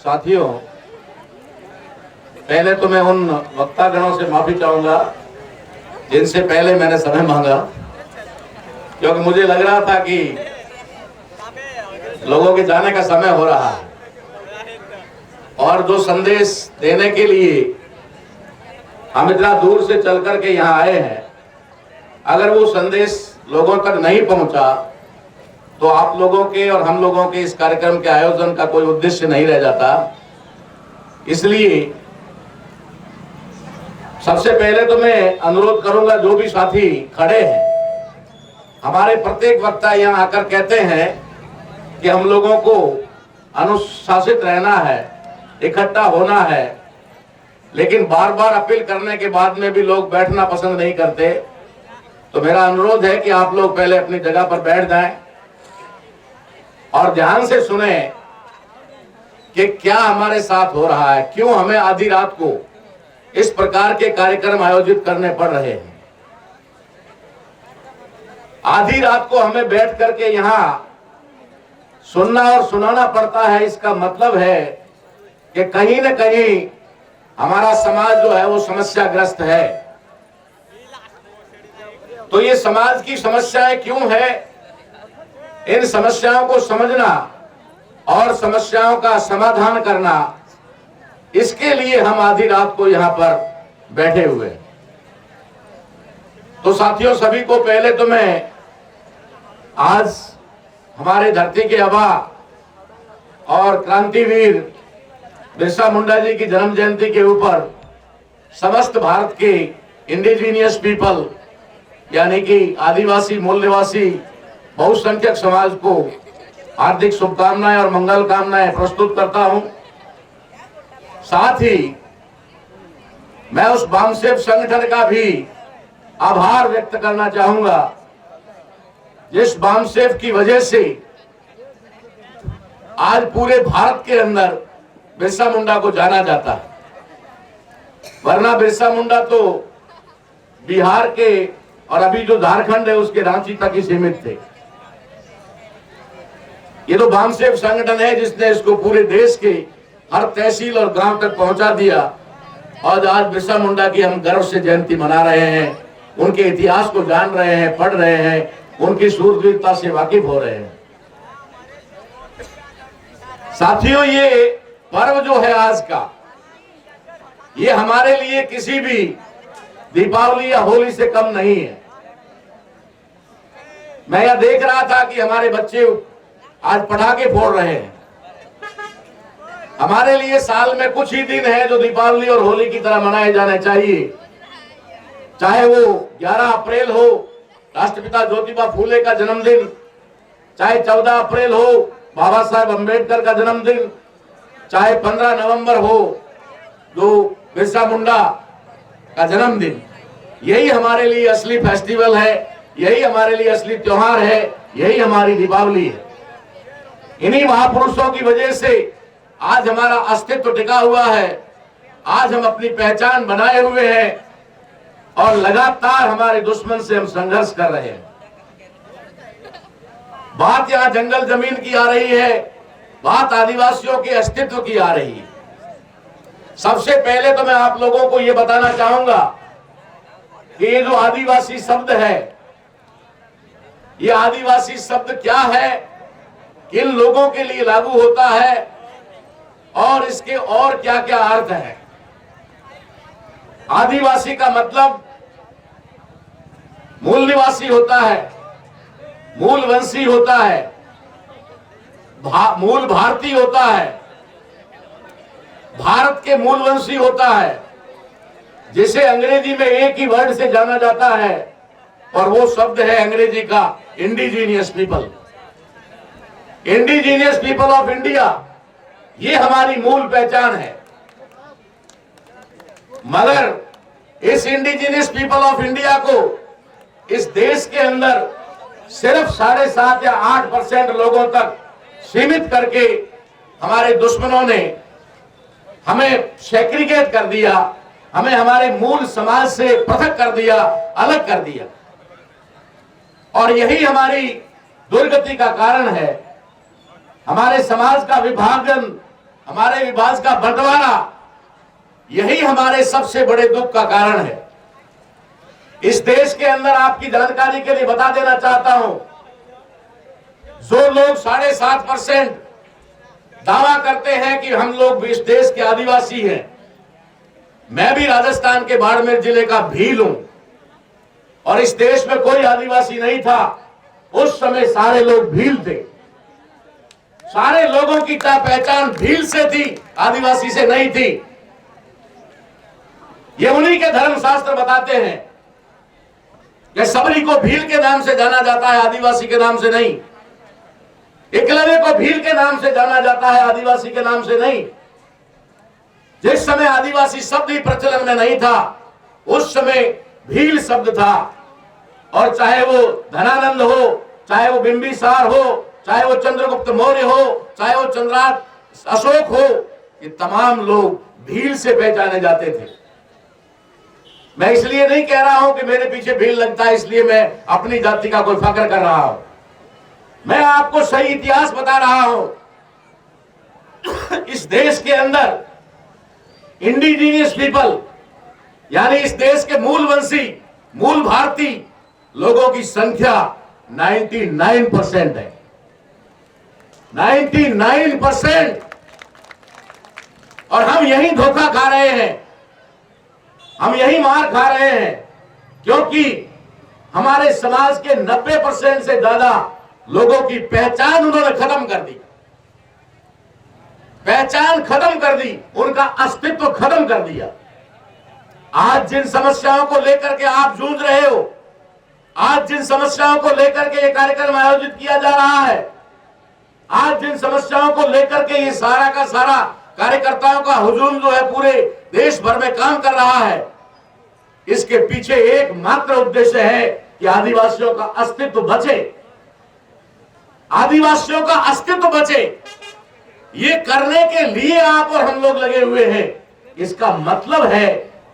साथियों, पहले तो मैं उन वक्तागणों से माफी चाहूंगा जिनसे पहले मैंने समय मांगा, क्योंकि मुझे लग रहा था कि लोगों के जाने का समय हो रहा है और जो संदेश देने के लिए हम इतना दूर से चल करके यहाँ आए हैं, अगर वो संदेश लोगों तक नहीं पहुंचा तो आप लोगों के और हम लोगों के इस कार्यक्रम के आयोजन का कोई उद्देश्य नहीं रह जाता। इसलिए सबसे पहले तो मैं अनुरोध करूंगा, जो भी साथी खड़े हैं, हमारे प्रत्येक वक्ता यहाँ आकर कहते हैं कि हम लोगों को अनुशासित रहना है, इकट्ठा होना है, लेकिन बार बार अपील करने के बाद में भी लोग बैठना पसंद नहीं करते। तो मेरा अनुरोध है कि आप लोग पहले अपनी जगह पर बैठ जाएं और ध्यान से सुने कि क्या हमारे साथ हो रहा है, क्यों हमें आधी रात को इस प्रकार के कार्यक्रम आयोजित करने पड़ रहे हैं। आधी रात को हमें बैठ करके यहां सुनना और सुनाना पड़ता है। इसका मतलब है कि कहीं न कहीं हमारा समाज जो है वो समस्याग्रस्त है। तो ये समाज की समस्याएं क्यों है, इन समस्याओं को समझना और समस्याओं का समाधान करना, इसके लिए हम आधी रात को यहां पर बैठे हुए हैं। तो साथियों, सभी को पहले तो मैं आज हमारे धरती के आबा और क्रांतिवीर बिरसा मुंडा जी की जन्म जयंती के ऊपर समस्त भारत के इंडिजीनियस पीपल यानी कि आदिवासी मूल निवासी बहुसंख्यक समाज को हार्दिक शुभकामनाएं और मंगल कामनाएं प्रस्तुत करता हूं। साथ ही मैं उस बामसेफ संगठन का भी आभार व्यक्त करना चाहूंगा जिस बामसेफ की वजह से आज पूरे भारत के अंदर बिरसा मुंडा को जाना जाता है। वरना बिरसा मुंडा तो बिहार के और अभी जो झारखंड है उसके रांची तक ही सीमित थे। ये तो बामसेफ संगठन है जिसने इसको पूरे देश के हर तहसील और गांव तक पहुंचा दिया और आज बिरसा मुंडा की हम गर्व से जयंती मना रहे हैं, उनके इतिहास को जान रहे हैं, पढ़ रहे हैं, उनकी शूरवीरता से वाकिफ हो रहे हैं। साथियों, ये पर्व जो है आज का, ये हमारे लिए किसी भी दीपावली या होली से कम नहीं है। मैं यह देख रहा था कि हमारे बच्चे आज पटाखे फोड़ रहे हैं। हमारे लिए साल में कुछ ही दिन है जो दीपावली और होली की तरह मनाए जाने चाहिए, चाहे वो 11 अप्रैल हो, राष्ट्रपिता ज्योतिबा फूले का जन्मदिन, चाहे 14 अप्रैल हो, बाबा साहेब अंबेडकर का जन्मदिन, चाहे 15 नवंबर हो, जो बिरसा मुंडा का जन्मदिन। यही हमारे लिए असली फेस्टिवल है, यही हमारे लिए असली त्योहार है, यही हमारी दीपावली है। इन्हीं महापुरुषों की वजह से आज हमारा अस्तित्व टिका हुआ है, आज हम अपनी पहचान बनाए हुए हैं और लगातार हमारे दुश्मन से हम संघर्ष कर रहे हैं। बात यहां जंगल जमीन की आ रही है, बात आदिवासियों के अस्तित्व की आ रही है। सबसे पहले तो मैं आप लोगों को यह बताना चाहूंगा कि ये जो आदिवासी शब्द है, ये आदिवासी शब्द क्या है, किन लोगों के लिए लागू होता है और इसके और क्या क्या अर्थ है। आदिवासी का मतलब मूल निवासी होता है, मूल वंशी होता है, मूल भारतीय होता है, भारत के मूल वंशी होता है, जिसे अंग्रेजी में एक ही वर्ड से जाना जाता है और वो शब्द है अंग्रेजी का indigenous people. Indigenous people of India, ये हमारी मूल पहचान है। मगर इस इंडिजीनियस पीपल ऑफ इंडिया को इस देश के अंदर सिर्फ 7.5 या 8% लोगों तक सीमित करके हमारे दुश्मनों ने हमें सेग्रीगेट कर दिया, हमें हमारे मूल समाज से पृथक कर दिया, अलग कर दिया। और यही हमारी दुर्गति का कारण है। हमारे समाज का विभाजन, हमारे विभाग का बंटवारा, यही हमारे सबसे बड़े दुख का कारण है। इस देश के अंदर आपकी जानकारी के लिए बता देना चाहता हूं, जो लोग 7.5% दावा करते हैं कि हम लोग इस देश के आदिवासी हैं, मैं भी राजस्थान के बाड़मेर जिले का भील हूं और इस देश में कोई आदिवासी नहीं था। उस समय सारे लोग भील थे, सारे लोगों की पहचान भील से थी, आदिवासी से नहीं थी। ये उन्हीं के धर्मशास्त्र बताते हैं कि सबरी को भील के नाम से जाना जाता है, आदिवासी के नाम से नहीं। एकलव्य को भील के नाम से जाना जाता है, आदिवासी के नाम से नहीं। जिस समय आदिवासी शब्द ही प्रचलन में नहीं था, उस समय भील शब्द था। और चाहे वो धनानंद हो, चाहे वो बिंबिसार हो, चाहे वो चंद्रगुप्त मौर्य हो, चाहे वो चंद्रात अशोक हो, ये तमाम लोग भील से पहचाने जाते थे। मैं इसलिए नहीं कह रहा हूं कि मेरे पीछे भील लगता है, इसलिए मैं अपनी जाति का कोई फख्र कर रहा हूं। मैं आपको सही इतिहास बता रहा हूं। इस देश के अंदर इंडिजीनियस पीपल, यानी इस देश के मूलवंशी, मूल भारतीय लोगों की संख्या 99% है। 99%। और हम यही धोखा खा रहे हैं, हम यही मार खा रहे हैं, क्योंकि हमारे समाज के 90% से ज्यादा लोगों की पहचान उन्होंने खत्म कर दी, पहचान खत्म कर दी, उनका अस्तित्व खत्म कर दिया। आज जिन समस्याओं को लेकर के आप जूझ रहे हो, आज जिन समस्याओं को लेकर के ये कार्यक्रम आयोजित किया जा रहा है, आज जिन समस्याओं को लेकर के ये सारा का सारा कार्यकर्ताओं का हुजूम जो है पूरे देश भर में काम कर रहा है, इसके पीछे एकमात्र उद्देश्य है कि आदिवासियों का अस्तित्व बचे, आदिवासियों का अस्तित्व बचे। ये करने के लिए आप और हम लोग लगे हुए हैं। इसका मतलब है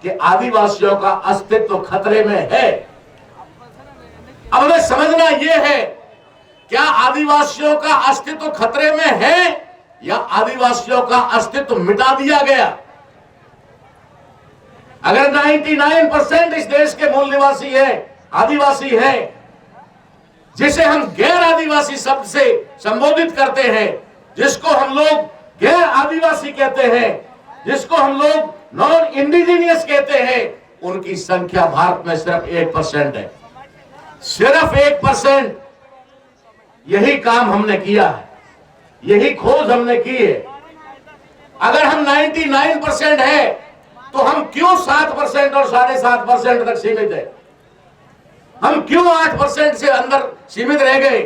कि आदिवासियों का अस्तित्व खतरे में है। अब हमें समझना यह है, क्या आदिवासियों का अस्तित्व खतरे में है या आदिवासियों का अस्तित्व मिटा दिया गया? अगर 99% इस देश के मूल निवासी है, आदिवासी है, जिसे हम गैर आदिवासी शब्द से संबोधित करते हैं, जिसको हम लोग गैर आदिवासी कहते हैं, जिसको हम लोग नॉन इंडिजीनियस कहते हैं, उनकी संख्या भारत में सिर्फ 1% है। सिर्फ 1%। यही काम हमने किया है, यही खोज हमने की है। अगर हम 99% है तो हम क्यों 7% और 7.5% तक सीमित है? हम क्यों 8% से अंदर सीमित रह गए?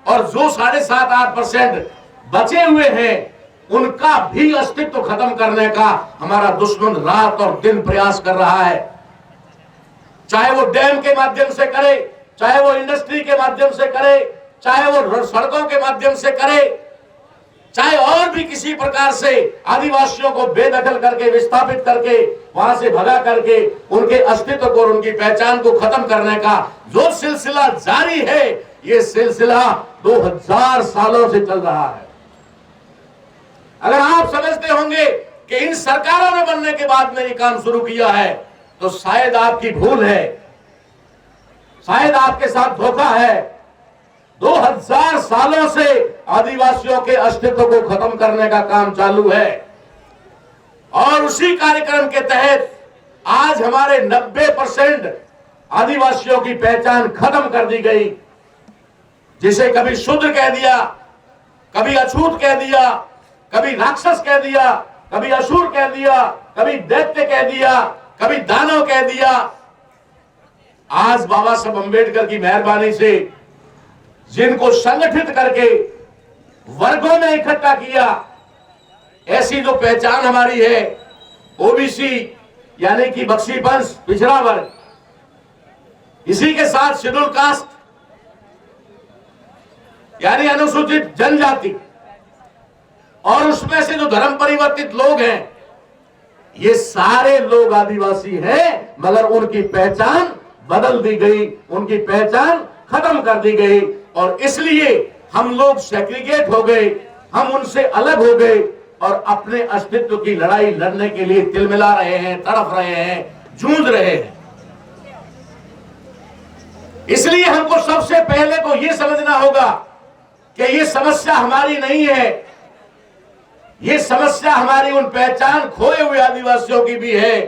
और जो 7.5-8% बचे हुए हैं, उनका भी अस्तित्व खत्म करने का हमारा दुश्मन रात और दिन प्रयास कर रहा है। चाहे वो डैम के माध्यम से करे, चाहे वो इंडस्ट्री के माध्यम से करे, चाहे वो सड़कों के माध्यम से करे, चाहे और भी किसी प्रकार से आदिवासियों को बेदखल करके, विस्थापित करके, वहां से भगा करके उनके अस्तित्व को और उनकी पहचान को खत्म करने का जो सिलसिला जारी है, ये सिलसिला 2000 सालों से चल रहा है। अगर आप समझते होंगे कि इन सरकारों ने बनने के बाद में ये काम शुरू किया है, तो शायद आपकी भूल है, शायद आपके साथ धोखा है। 2000 सालों से आदिवासियों के अस्तित्व को खत्म करने का काम चालू है और उसी कार्यक्रम के तहत आज हमारे 90% आदिवासियों की पहचान खत्म कर दी गई। जिसे कभी शूद्र कह दिया, कभी अछूत कह दिया, कभी राक्षस कह दिया, कभी असुर कह दिया, कभी दैत्य कह दिया, कभी दानव कह दिया। आज बाबा साहब अंबेडकर की मेहरबानी से जिनको संगठित करके वर्गों में इकट्ठा किया, ऐसी जो पहचान हमारी है, ओबीसी यानी कि बख्शी वंश, पिछड़ा वर्ग, इसी के साथ शेड्यूल कास्ट यानी अनुसूचित जनजाति, और उसमें से जो धर्म परिवर्तित लोग हैं, ये सारे लोग आदिवासी हैं, मगर उनकी पहचान बदल दी गई, उनकी पहचान खत्म कर दी गई और इसलिए हम लोग सेग्रीगेट हो गए, हम उनसे अलग हो गए और अपने अस्तित्व की लड़ाई लड़ने के लिए तिलमिला रहे हैं, तड़प रहे हैं, जूझ रहे हैं। इसलिए हमको सबसे पहले तो यह समझना होगा कि ये समस्या हमारी नहीं है, ये समस्या हमारी उन पहचान खोए हुए आदिवासियों की भी है,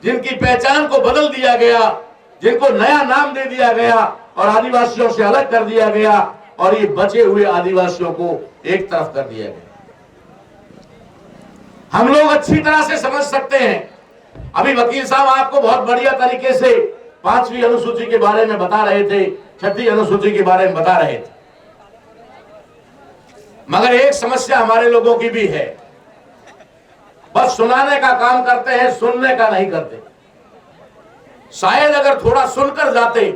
जिनकी पहचान को बदल दिया गया, जिनको नया नाम दे दिया गया और आदिवासियों से अलग कर दिया गया, और ये बचे हुए आदिवासियों को एक तरफ कर दिया गया। हम लोग अच्छी तरह से समझ सकते हैं। अभी वकील साहब आपको बहुत बढ़िया तरीके से 5वीं अनुसूची के बारे में बता रहे थे, 6ठी अनुसूची के बारे में बता रहे थे, मगर एक समस्या हमारे लोगों की भी है, बस सुनाने का काम करते हैं, सुनने का नहीं करते। शायद अगर थोड़ा सुनकर जाते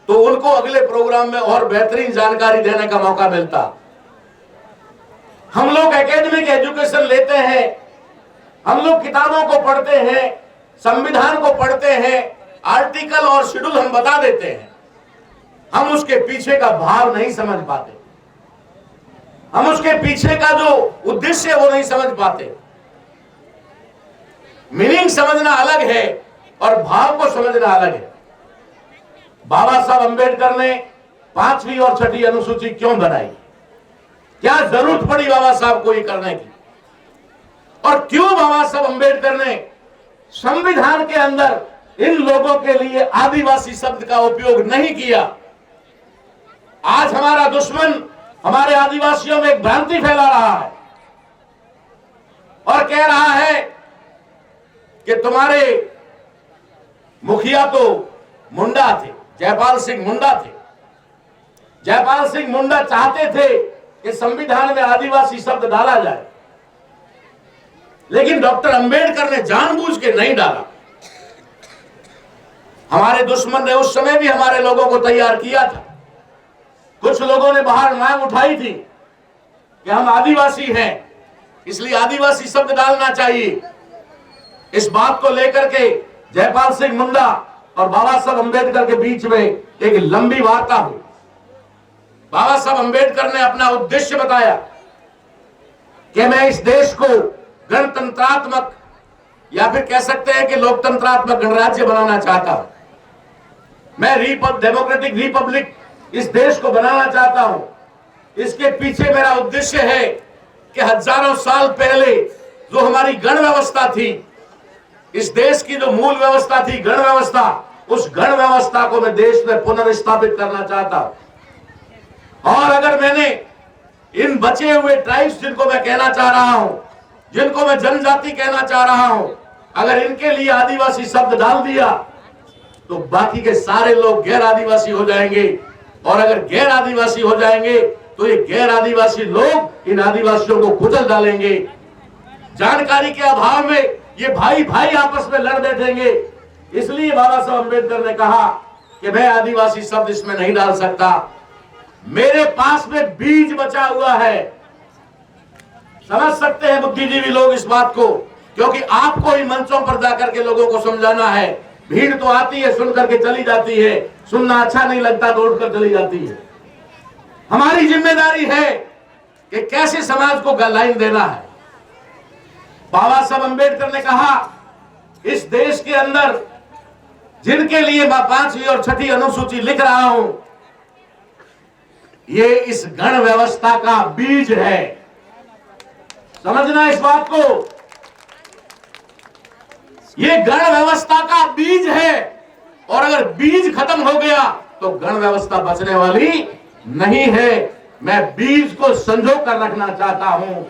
तो उनको अगले प्रोग्राम में और बेहतरीन जानकारी देने का मौका मिलता। हम लोग एकेडमिक एजुकेशन लेते हैं, हम लोग किताबों को पढ़ते हैं, संविधान को पढ़ते हैं, आर्टिकल और शेड्यूल हम बता देते हैं, हम उसके पीछे का भाव नहीं समझ पाते, हम उसके पीछे का जो उद्देश्य है वो नहीं समझ पाते। मीनिंग समझना अलग है और भाव को समझना अलग है। बाबा साहब अंबेडकर ने 5वीं और 6ठी अनुसूची क्यों बनाई, क्या जरूरत पड़ी बाबा साहब को ये करने की, और क्यों बाबा साहब अंबेडकर ने संविधान के अंदर इन लोगों के लिए आदिवासी शब्द का उपयोग नहीं किया। आज हमारा दुश्मन हमारे आदिवासियों में एक भ्रांति फैला रहा है और कह रहा है कि तुम्हारे मुखिया तो मुंडा थे, जयपाल सिंह मुंडा थे। जयपाल सिंह मुंडा चाहते थे कि संविधान में आदिवासी शब्द डाला जाए, लेकिन डॉक्टर अंबेडकर ने जानबूझ के नहीं डाला। हमारे दुश्मन ने उस समय भी हमारे लोगों को तैयार किया था। कुछ लोगों ने बाहर मांग उठाई थी कि हम आदिवासी हैं, इसलिए आदिवासी शब्द डालना चाहिए। इस बात को लेकर के जयपाल सिंह मुंडा और बाबा साहब अंबेडकर के बीच में एक लंबी वार्ता हुई। बाबा साहब अंबेडकर ने अपना उद्देश्य बताया कि मैं इस देश को गणतंत्रात्मक या फिर कह सकते हैं कि लोकतंत्रात्मक गणराज्य बनाना चाहता हूं। मैं डेमोक्रेटिक रिपब्लिक इस देश को बनाना चाहता हूं। इसके पीछे मेरा उद्देश्य है कि हजारों साल पहले जो हमारी गण व्यवस्था थी, इस देश की जो मूल व्यवस्था थी गण व्यवस्था, उस गण व्यवस्था को मैं देश में पुनर्स्थापित करना चाहता हूं। और अगर मैंने इन बचे हुए ट्राइब्स, जिनको मैं कहना चाह रहा हूं, जिनको मैं जनजाति कहना चाह रहा हूं, अगर इनके लिए आदिवासी शब्द डाल दिया तो बाकी के सारे लोग गैर आदिवासी हो जाएंगे, और अगर गैर आदिवासी हो जाएंगे तो ये गैर आदिवासी लोग इन आदिवासियों को कुचल डालेंगे। जानकारी के अभाव में ये भाई भाई आपस में लड़ बैठेंगे। इसलिए बाबा साहब अंबेडकर ने कहा कि मैं आदिवासी शब्द इसमें नहीं डाल सकता। मेरे पास में बीज बचा हुआ है। समझ सकते हैं बुद्धिजीवी लोग इस बात को, क्योंकि आपको इन मंचों पर जाकर के लोगों को समझाना है। भीड़ तो आती है, सुन करके चली जाती है, सुनना अच्छा नहीं लगता तो उठकर चली जाती है। हमारी जिम्मेदारी है कि कैसे समाज को गाइडलाइन देना है। बाबा साहब अंबेडकर ने कहा इस देश के अंदर जिनके लिए मैं 5वीं और 6ठी अनुसूची लिख रहा हूं, ये इस गण व्यवस्था का बीज है। समझना इस बात को, ये गण व्यवस्था का बीज है, और अगर बीज खत्म हो गया तो गण व्यवस्था बचने वाली नहीं है। मैं बीज को संजो कर रखना चाहता हूं,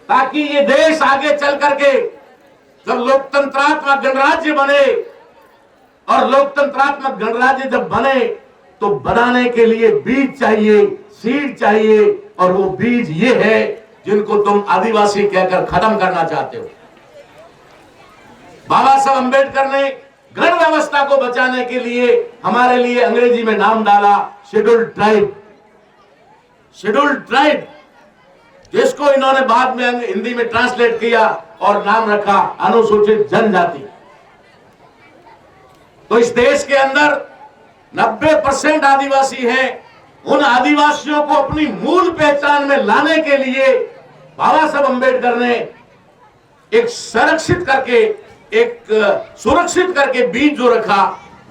ताकि ये देश आगे चल करके जब लोकतंत्रात्मक गणराज्य बने, और लोकतंत्रात्मक गणराज्य जब बने तो बनाने के लिए बीज चाहिए, सीड चाहिए, और वो बीज ये है जिनको तुम आदिवासी कहकर खत्म करना चाहते हो। बाबा साहब अंबेडकर ने गण व्यवस्था को बचाने के लिए हमारे लिए अंग्रेजी में नाम डाला शेड्यूल्ड ट्राइब। शेड्यूल्ड ट्राइब, जिसको इन्होंने बाद में हिंदी में ट्रांसलेट किया और नाम रखा अनुसूचित जनजाति। तो इस देश के अंदर 90% आदिवासी हैं। उन आदिवासियों को अपनी मूल पहचान में लाने के लिए बाबा साहब अंबेडकर ने एक संरक्षित करके, एक सुरक्षित करके बीज जो रखा,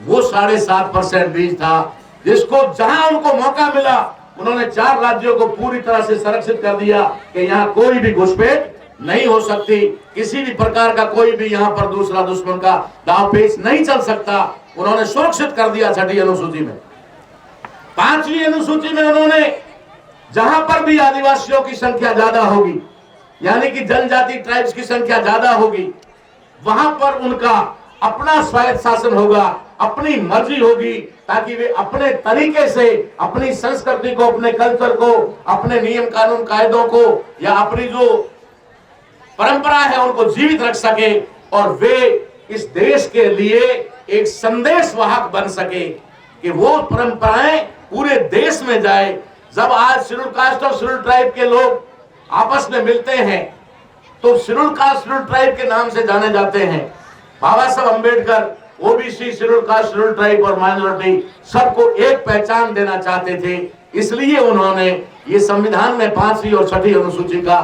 वो 7.5% बीज था, जिसको जहां उनको मौका मिला उन्होंने 4 राज्यों को पूरी तरह से संरक्षित कर दिया कि यहाँ कोई भी घुसपैठ नहीं हो सकती, किसी भी प्रकार का कोई भी यहाँ पर दूसरा दुश्मन का दांवपेच नहीं चल सकता। उन्होंने सुरक्षित कर दिया 6ठी अनुसूची में। 5वीं अनुसूची में उन्होंने जहां पर भी आदिवासियों की संख्या ज्यादा होगी, यानी कि जनजाति ट्राइब्स की संख्या ज्यादा होगी, वहां पर उनका अपना स्वायत्त शासन होगा, अपनी मर्जी होगी, ताकि वे अपने तरीके से अपनी संस्कृति को, अपने कल्चर को, अपने नियम कानून कायदों को या अपनी जो परंपरा है उनको जीवित रख सके और वे इस देश के लिए एक संदेश वाहक बन सके कि वो परंपराएं पूरे देश में जाए। जब आज शेड्यूल कास्ट और शेड्यूल ट्राइब के लोग आपस में मिलते हैं तो शेड्यूल कास्ट शेड्यूल ट्राइब के नाम से जाने जाते हैं। बाबा साहब Ambedkar OBC, schedule caste, schedule tribe और माइनॉरिटी सबको एक पहचान देना चाहते थे, इसलिए उन्होंने ये संविधान में 5वीं और 6ठी अनुसूची का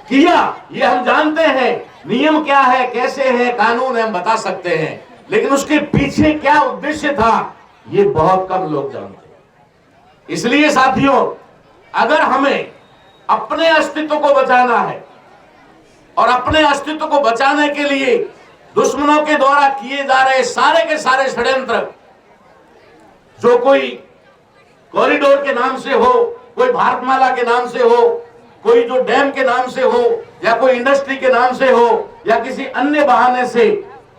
किया। ये हम जानते हैं नियम क्या है, कैसे है, कानून है, हम बता सकते हैं, लेकिन उसके पीछे क्या उद्देश्य था ये बहुत कम लोग जानते हैं। इसलिए साथियों, अगर हमें अपने अस्तित्व को बचाना है और अपने अस्तित्व को बचाने के लिए दुश्मनों के द्वारा किए जा रहे सारे के सारे षड्यंत्र, जो कोई कॉरिडोर के नाम से हो, कोई भारतमाला के नाम से हो, कोई जो डैम के नाम से हो, या कोई इंडस्ट्री के नाम से हो, या किसी अन्य बहाने से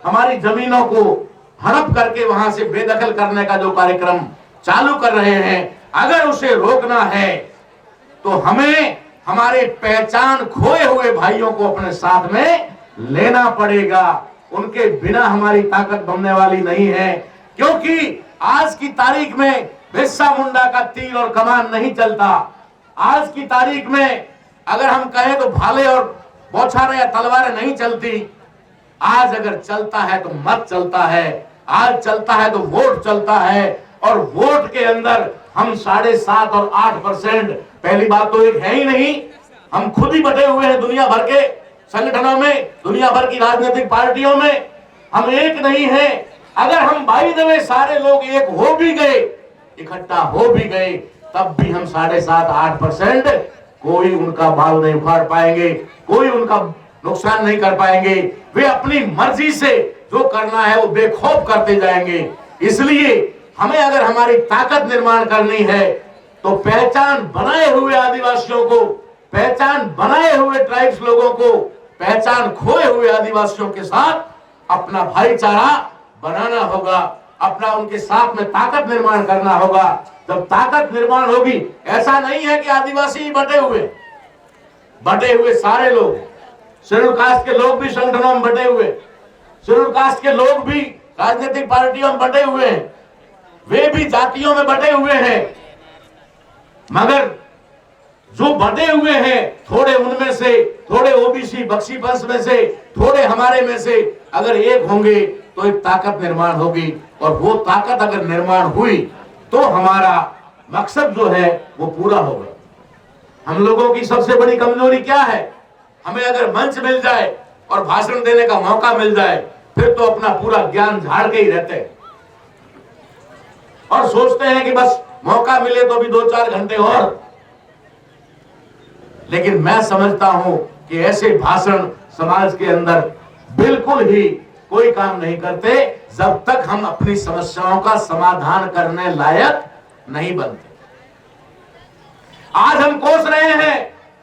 हमारी जमीनों को हड़प करके वहां से बेदखल करने का जो कार्यक्रम चालू कर रहे हैं, अगर उसे रोकना है तो हमें हमारे पहचान खोए हुए भाइयों को अपने साथ में लेना पड़ेगा। उनके बिना हमारी ताकत बनने वाली नहीं है, क्योंकि आज की तारीख में बिरसा मुंडा का तीर और कमान नहीं चलता। आज की तारीख में अगर हम कहें तो भाले और बौछारें या तलवारें नहीं चलती। आज अगर चलता है तो मत चलता है, आज चलता है तो वोट चलता है, और वोट के अंदर हम 7.5 और 8%, पहली बात तो एक है ही नहीं, हम खुद ही बटे हुए हैं दुनिया भर के संगठनों में, दुनिया भर की राजनीतिक पार्टियों में, हम एक नहीं है। अगर हम बाई द वे सारे लोग एक हो भी गए, इकट्ठा हो भी गए, तब भी हम 7.5-8% कोई उनका बाल नहीं उखाड़ पाएंगे, कोई उनका नुकसान नहीं कर पाएंगे। वे अपनी मर्जी से जो करना है वो बेखौफ करते जाएंगे। इसलिए हमें अगर हमारी ताकत निर्माण करनी है तो पहचान बनाए हुए आदिवासियों को, पहचान बनाए हुए ट्राइब्स लोगों को, पहचान खोए हुए आदिवासियों के साथ अपना भाईचारा बनाना होगा, अपना उनके साथ में ताकत निर्माण करना होगा। जब ताकत निर्माण होगी, ऐसा नहीं है कि आदिवासी ही बटे हुए सारे लोग, शेड्यूल कास्ट के लोग भी संगठनों में बटे हुए, शेड्यूल कास्ट के लोग भी राजनीतिक पार्टियों में बटे हुए हैं, वे भी जातियों में बटे हुए हैं। मगर जो बटे हुए हैं, थोड़े उनमें से, थोड़े ओबीसी बख्शी वंश में से, थोड़े हमारे में से अगर एक होंगे तो एक ताकत निर्माण होगी, और वो ताकत अगर निर्माण हुई तो हमारा मकसद जो है वो पूरा होगा। हम लोगों की सबसे बड़ी कमजोरी क्या है? हमें अगर मंच मिल जाए और भाषण देने का मौका मिल जाए, फिर तो अपना पूरा ज्ञान झाड़ के ही रहते हैं और सोचते हैं कि बस मौका मिले तो भी 2-4 घंटे और। लेकिन मैं समझता हूं कि ऐसे भाषण समाज के अंदर बिल्कुल ही कोई काम नहीं करते जब तक हम अपनी समस्याओं का समाधान करने लायक नहीं बनते। आज हम कोस रहे हैं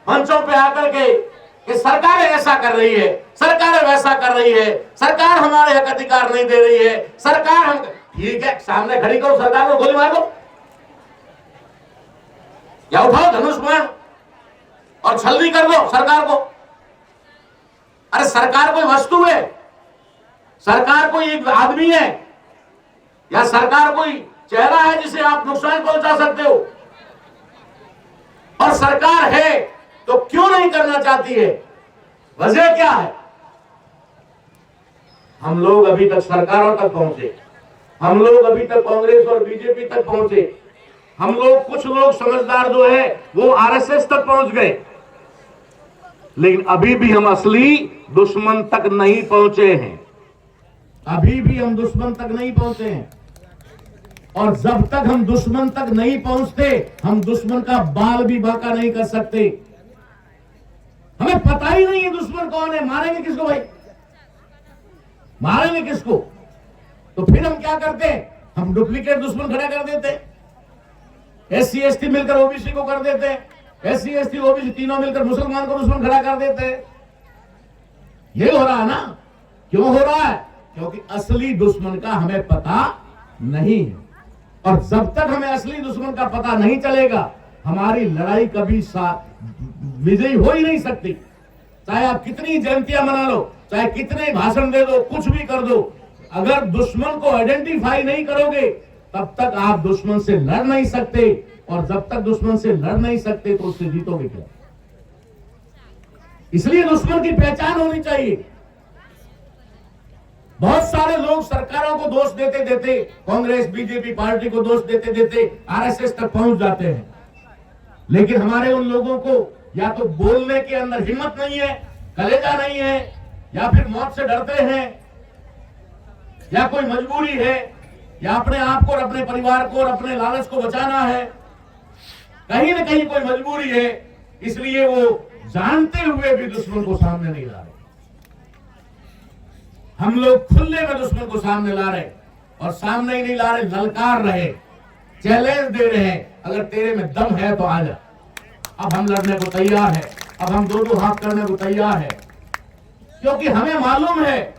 मंचों पे आकर के कि सरकारें ऐसा कर रही है, सरकारें वैसा कर रही है, सरकार हमारे हक अधिकार नहीं दे रही है, सरकार हम, ठीक है, सामने खड़ी करो सरकार को, गोली मार दो या उठाओ धनुष बाण और छलनी कर दो सरकार को। अरे सरकार कोई वस्तु है? सरकार कोई एक आदमी है? या सरकार कोई चेहरा है जिसे आप नुकसान पहुंचा सकते हो? और सरकार है तो क्यों नहीं करना चाहती है? वजह क्या है? हम लोग अभी तक सरकारों तक पहुंचे, हम लोग अभी तक कांग्रेस और बीजेपी तक पहुंचे, हम लोग, कुछ लोग समझदार जो है वो आरएसएस तक पहुंच गए, लेकिन अभी भी हम असली दुश्मन तक नहीं पहुंचे हैं, अभी भी हम दुश्मन तक नहीं पहुंचे हैं। और जब तक हम दुश्मन तक नहीं पहुंचते, हम दुश्मन का बाल भी बांका नहीं कर सकते। हमें पता ही नहीं है दुश्मन कौन है, मारेंगे किसको भाई, मारेंगे किसको? तो फिर हम क्या करते हैं, हम डुप्लीकेट दुश्मन खड़ा कर देते हैं। SC ST मिलकर OBC को कर देते हैं, SC ST OBC तीनों मिलकर मुसलमान को दुश्मन खड़ा कर देते हैं। ये हो रहा है ना, क्यों हो रहा है? क्योंकि असली दुश्मन का हमें पता नहीं है। और जब तक हमें असली दुश्मन का पता नहीं चलेगा, हमारी लड़ाई कभी विजयी हो ही नहीं सकती। चाहे आप कितनी जयंतियां मना लो, चाहे कितने भाषण दे दो, कुछ भी कर दो, अगर दुश्मन को आइडेंटिफाई नहीं करोगे, तब तक आप दुश्मन से लड़ नहीं सकते। और जब तक दुश्मन से लड़ नहीं सकते, तो उससे जीतोगे क्या? इसलिए दुश्मन की पहचान होनी चाहिए। बहुत सारे लोग सरकारों को दोष देते देते, कांग्रेस बीजेपी पार्टी को दोष देते देते RSS तक पहुंच जाते हैं। लेकिन हमारे उन लोगों को या तो बोलने के अंदर हिम्मत नहीं है, कलेजा नहीं है, या फिर मौत से डरते हैं, या कोई मजबूरी है, या अपने आप को और अपने परिवार को और अपने लालच को बचाना है। कहीं ना कहीं कोई मजबूरी है, इसलिए वो जानते हुए भी दुश्मन को सामने नहीं ला रहे। हम लोग खुले में दुश्मन को सामने ला रहे, और सामने ही नहीं ला रहे, ललकार रहे, चैलेंज दे रहे हैं, अगर तेरे में दम है तो आजा। अब हम लड़ने को तैयार है, अब हम दो हाथ करने को तैयार है, क्योंकि हमें मालूम है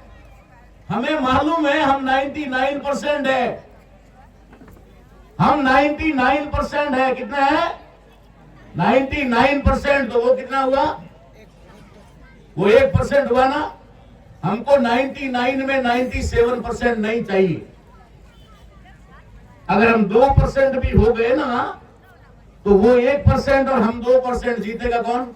हम 99% है, हम 99% है। कितना है? 99%। तो वो कितना हुआ? वो 1% हुआ ना। हमको 99 में 97% नहीं चाहिए। अगर हम 2% भी हो गए ना, तो वो 1% और हम 2%, जीतेगा कौन?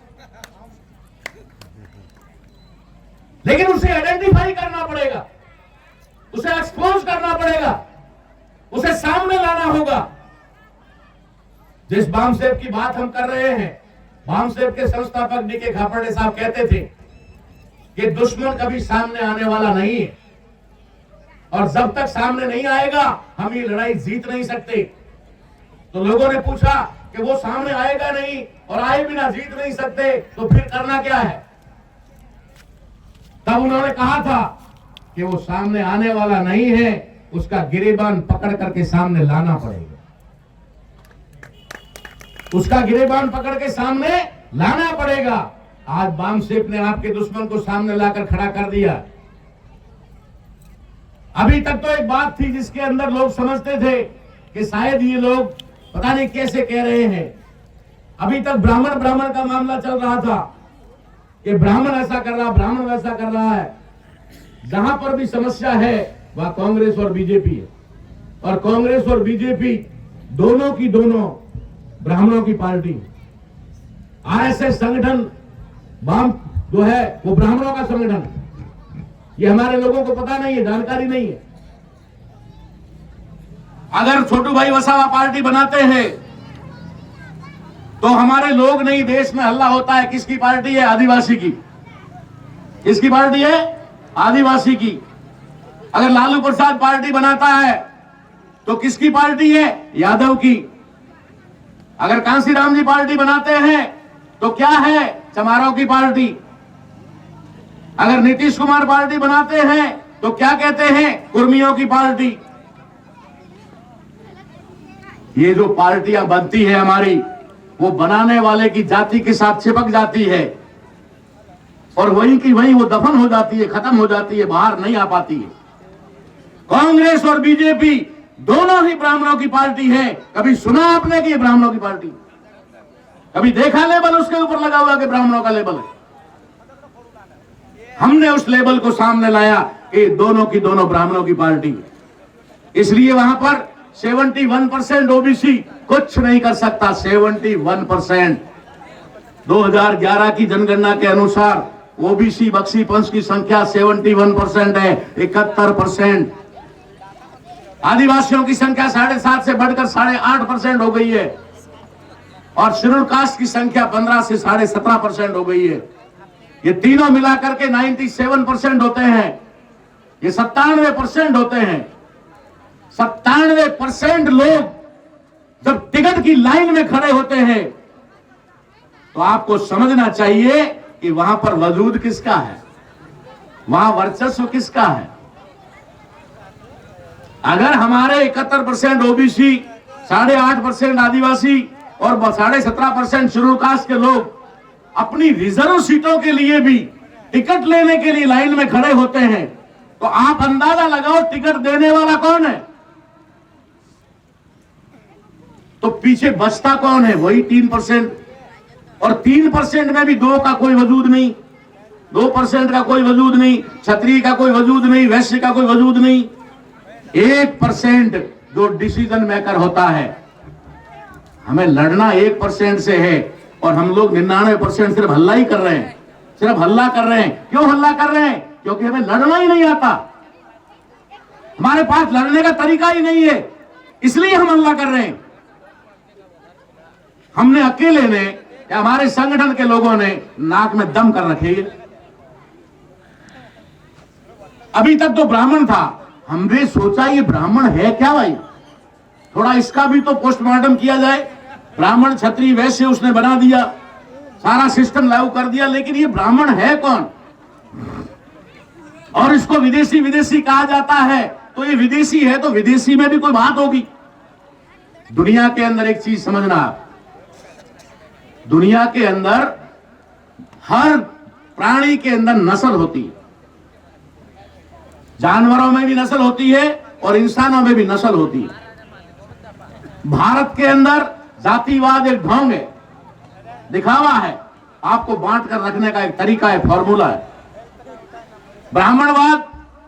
लेकिन उसे आइडेंटिफाई करना पड़ेगा, उसे एक्सपोज करना पड़ेगा, उसे सामने लाना होगा। जिस बामसेब की बात हम कर रहे हैं, बामसेब के संस्थापक DK खापर्डे साहब कहते थे कि दुश्मन कभी सामने आने वाला नहीं है, और जब तक सामने नहीं आएगा, हम ये लड़ाई जीत नहीं सकते। तो लोगों ने पूछा कि वो सामने आएगा नहीं और आए बिना जीत नहीं सकते, तो फिर करना क्या है? तब उन्होंने कहा था कि वो सामने आने वाला नहीं है, उसका गिरेबान पकड़ करके सामने लाना पड़ेगा, उसका गिरेबान पकड़ के सामने लाना पड़ेगा। आज बामसेब ने आपके दुश्मन को सामने लाकर खड़ा कर दिया। अभी तक तो एक बात थी जिसके अंदर लोग समझते थे कि शायद ये लोग पता नहीं कैसे कह रहे हैं। अभी तक ब्राह्मण का मामला चल रहा था कि ब्राह्मण ऐसा कर रहा, ब्राह्मण वैसा कर रहा है। जहां पर भी समस्या है वह कांग्रेस और बीजेपी है, और कांग्रेस और बीजेपी दोनों की दोनों ब्राह्मणों की पार्टी। RSS संगठन वाम जो है वो ब्राह्मणों का संगठन। ये हमारे लोगों को पता नहीं है, जानकारी नहीं है। अगर छोटू भाई वसावा पार्टी बनाते हैं तो हमारे लोग नहीं, देश में हल्ला होता है। किसकी पार्टी है? आदिवासी की। किसकी पार्टी है? आदिवासी की। अगर लालू प्रसाद पार्टी बनाता है तो किसकी पार्टी है? यादव की। अगर कांसीराम जी पार्टी बनाते हैं तो क्या है? चमारों की पार्टी। अगर नीतीश कुमार पार्टी बनाते हैं तो क्या कहते हैं? कुर्मियों की पार्टी। ये जो पार्टियां बनती है हमारी, वो बनाने वाले की जाति के साथ चिपक जाती है, और वही की वही वो दफन हो जाती है, खत्म हो जाती है, बाहर नहीं आ पाती है। कांग्रेस और बीजेपी दोनों ही ब्राह्मणों की पार्टी है। कभी सुना आपने कि ये ब्राह्मणों की पार्टी? कभी देखा लेबल उसके ऊपर लगा हुआ कि ब्राह्मणों का लेबल है? हमने उस लेबल को सामने लाया कि दोनों की दोनों ब्राह्मणों की पार्टी है। इसलिए वहां पर 71% OBC कुछ नहीं कर सकता। 71%। 2011 की जनगणना के अनुसार OBC बख्शी पंच की संख्या 71% है, 71%। आदिवासियों की संख्या 7.5 से बढ़कर 8.5% हो गई है, और शेड्यूल कास्ट की संख्या 15 से 17.5% हो गई है। ये तीनों मिलाकर के 97% होते हैं, ये 97% होते हैं। 97% लोग जब टिकट की लाइन में खड़े होते हैं तो आपको समझना चाहिए कि वहां पर वजूद किसका है, वहां वर्चस्व किसका है। अगर हमारे 71% ओबीसी, 8.5% आदिवासी और 17.5% शेड्यूल कास्ट के लोग अपनी रिजर्व सीटों के लिए भी टिकट लेने के लिए लाइन में खड़े होते हैं, तो आप अंदाजा लगाओ टिकट देने वाला कौन है, तो पीछे बचता कौन है, वही 3%। और 3% में भी 2 का कोई वजूद नहीं, 2% का कोई वजूद नहीं, क्षत्रिय का कोई वजूद नहीं, वैश्य का कोई वजूद नहीं। 1% जो डिसीजन मेकर होता है। हमें लड़ना 1% से है और हम लोग 99% सिर्फ हल्ला ही कर रहे हैं, सिर्फ हल्ला कर रहे हैं। क्यों हल्ला कर रहे हैं? क्योंकि हमें लड़ना ही नहीं आता, हमारे पास लड़ने का तरीका ही नहीं है, इसलिए हम हल्ला कर रहे हैं। हमने अकेले ने या हमारे संगठन के लोगों ने नाक में दम कर रखे है। अभी तक तो ब्राह्मण था, हमने सोचा ये ब्राह्मण है क्या भाई, थोड़ा इसका भी तो पोस्टमार्टम किया जाए। ब्राह्मण क्षत्रिय वैश्य उसने बना दिया, सारा सिस्टम लागू कर दिया, लेकिन ये ब्राह्मण है कौन? और इसको विदेशी विदेशी कहा जाता है, तो ये विदेशी है तो विदेशी में भी कोई बात होगी। दुनिया के अंदर एक चीज समझना, दुनिया के अंदर हर प्राणी के अंदर नस्ल होती है, जानवरों में भी नस्ल होती है और इंसानों में भी नस्ल होती है। भारत के अंदर जातिवाद एक ढोंग है, दिखावा है, आपको बांट कर रखने का एक तरीका है, फॉर्मूला है। ब्राह्मणवाद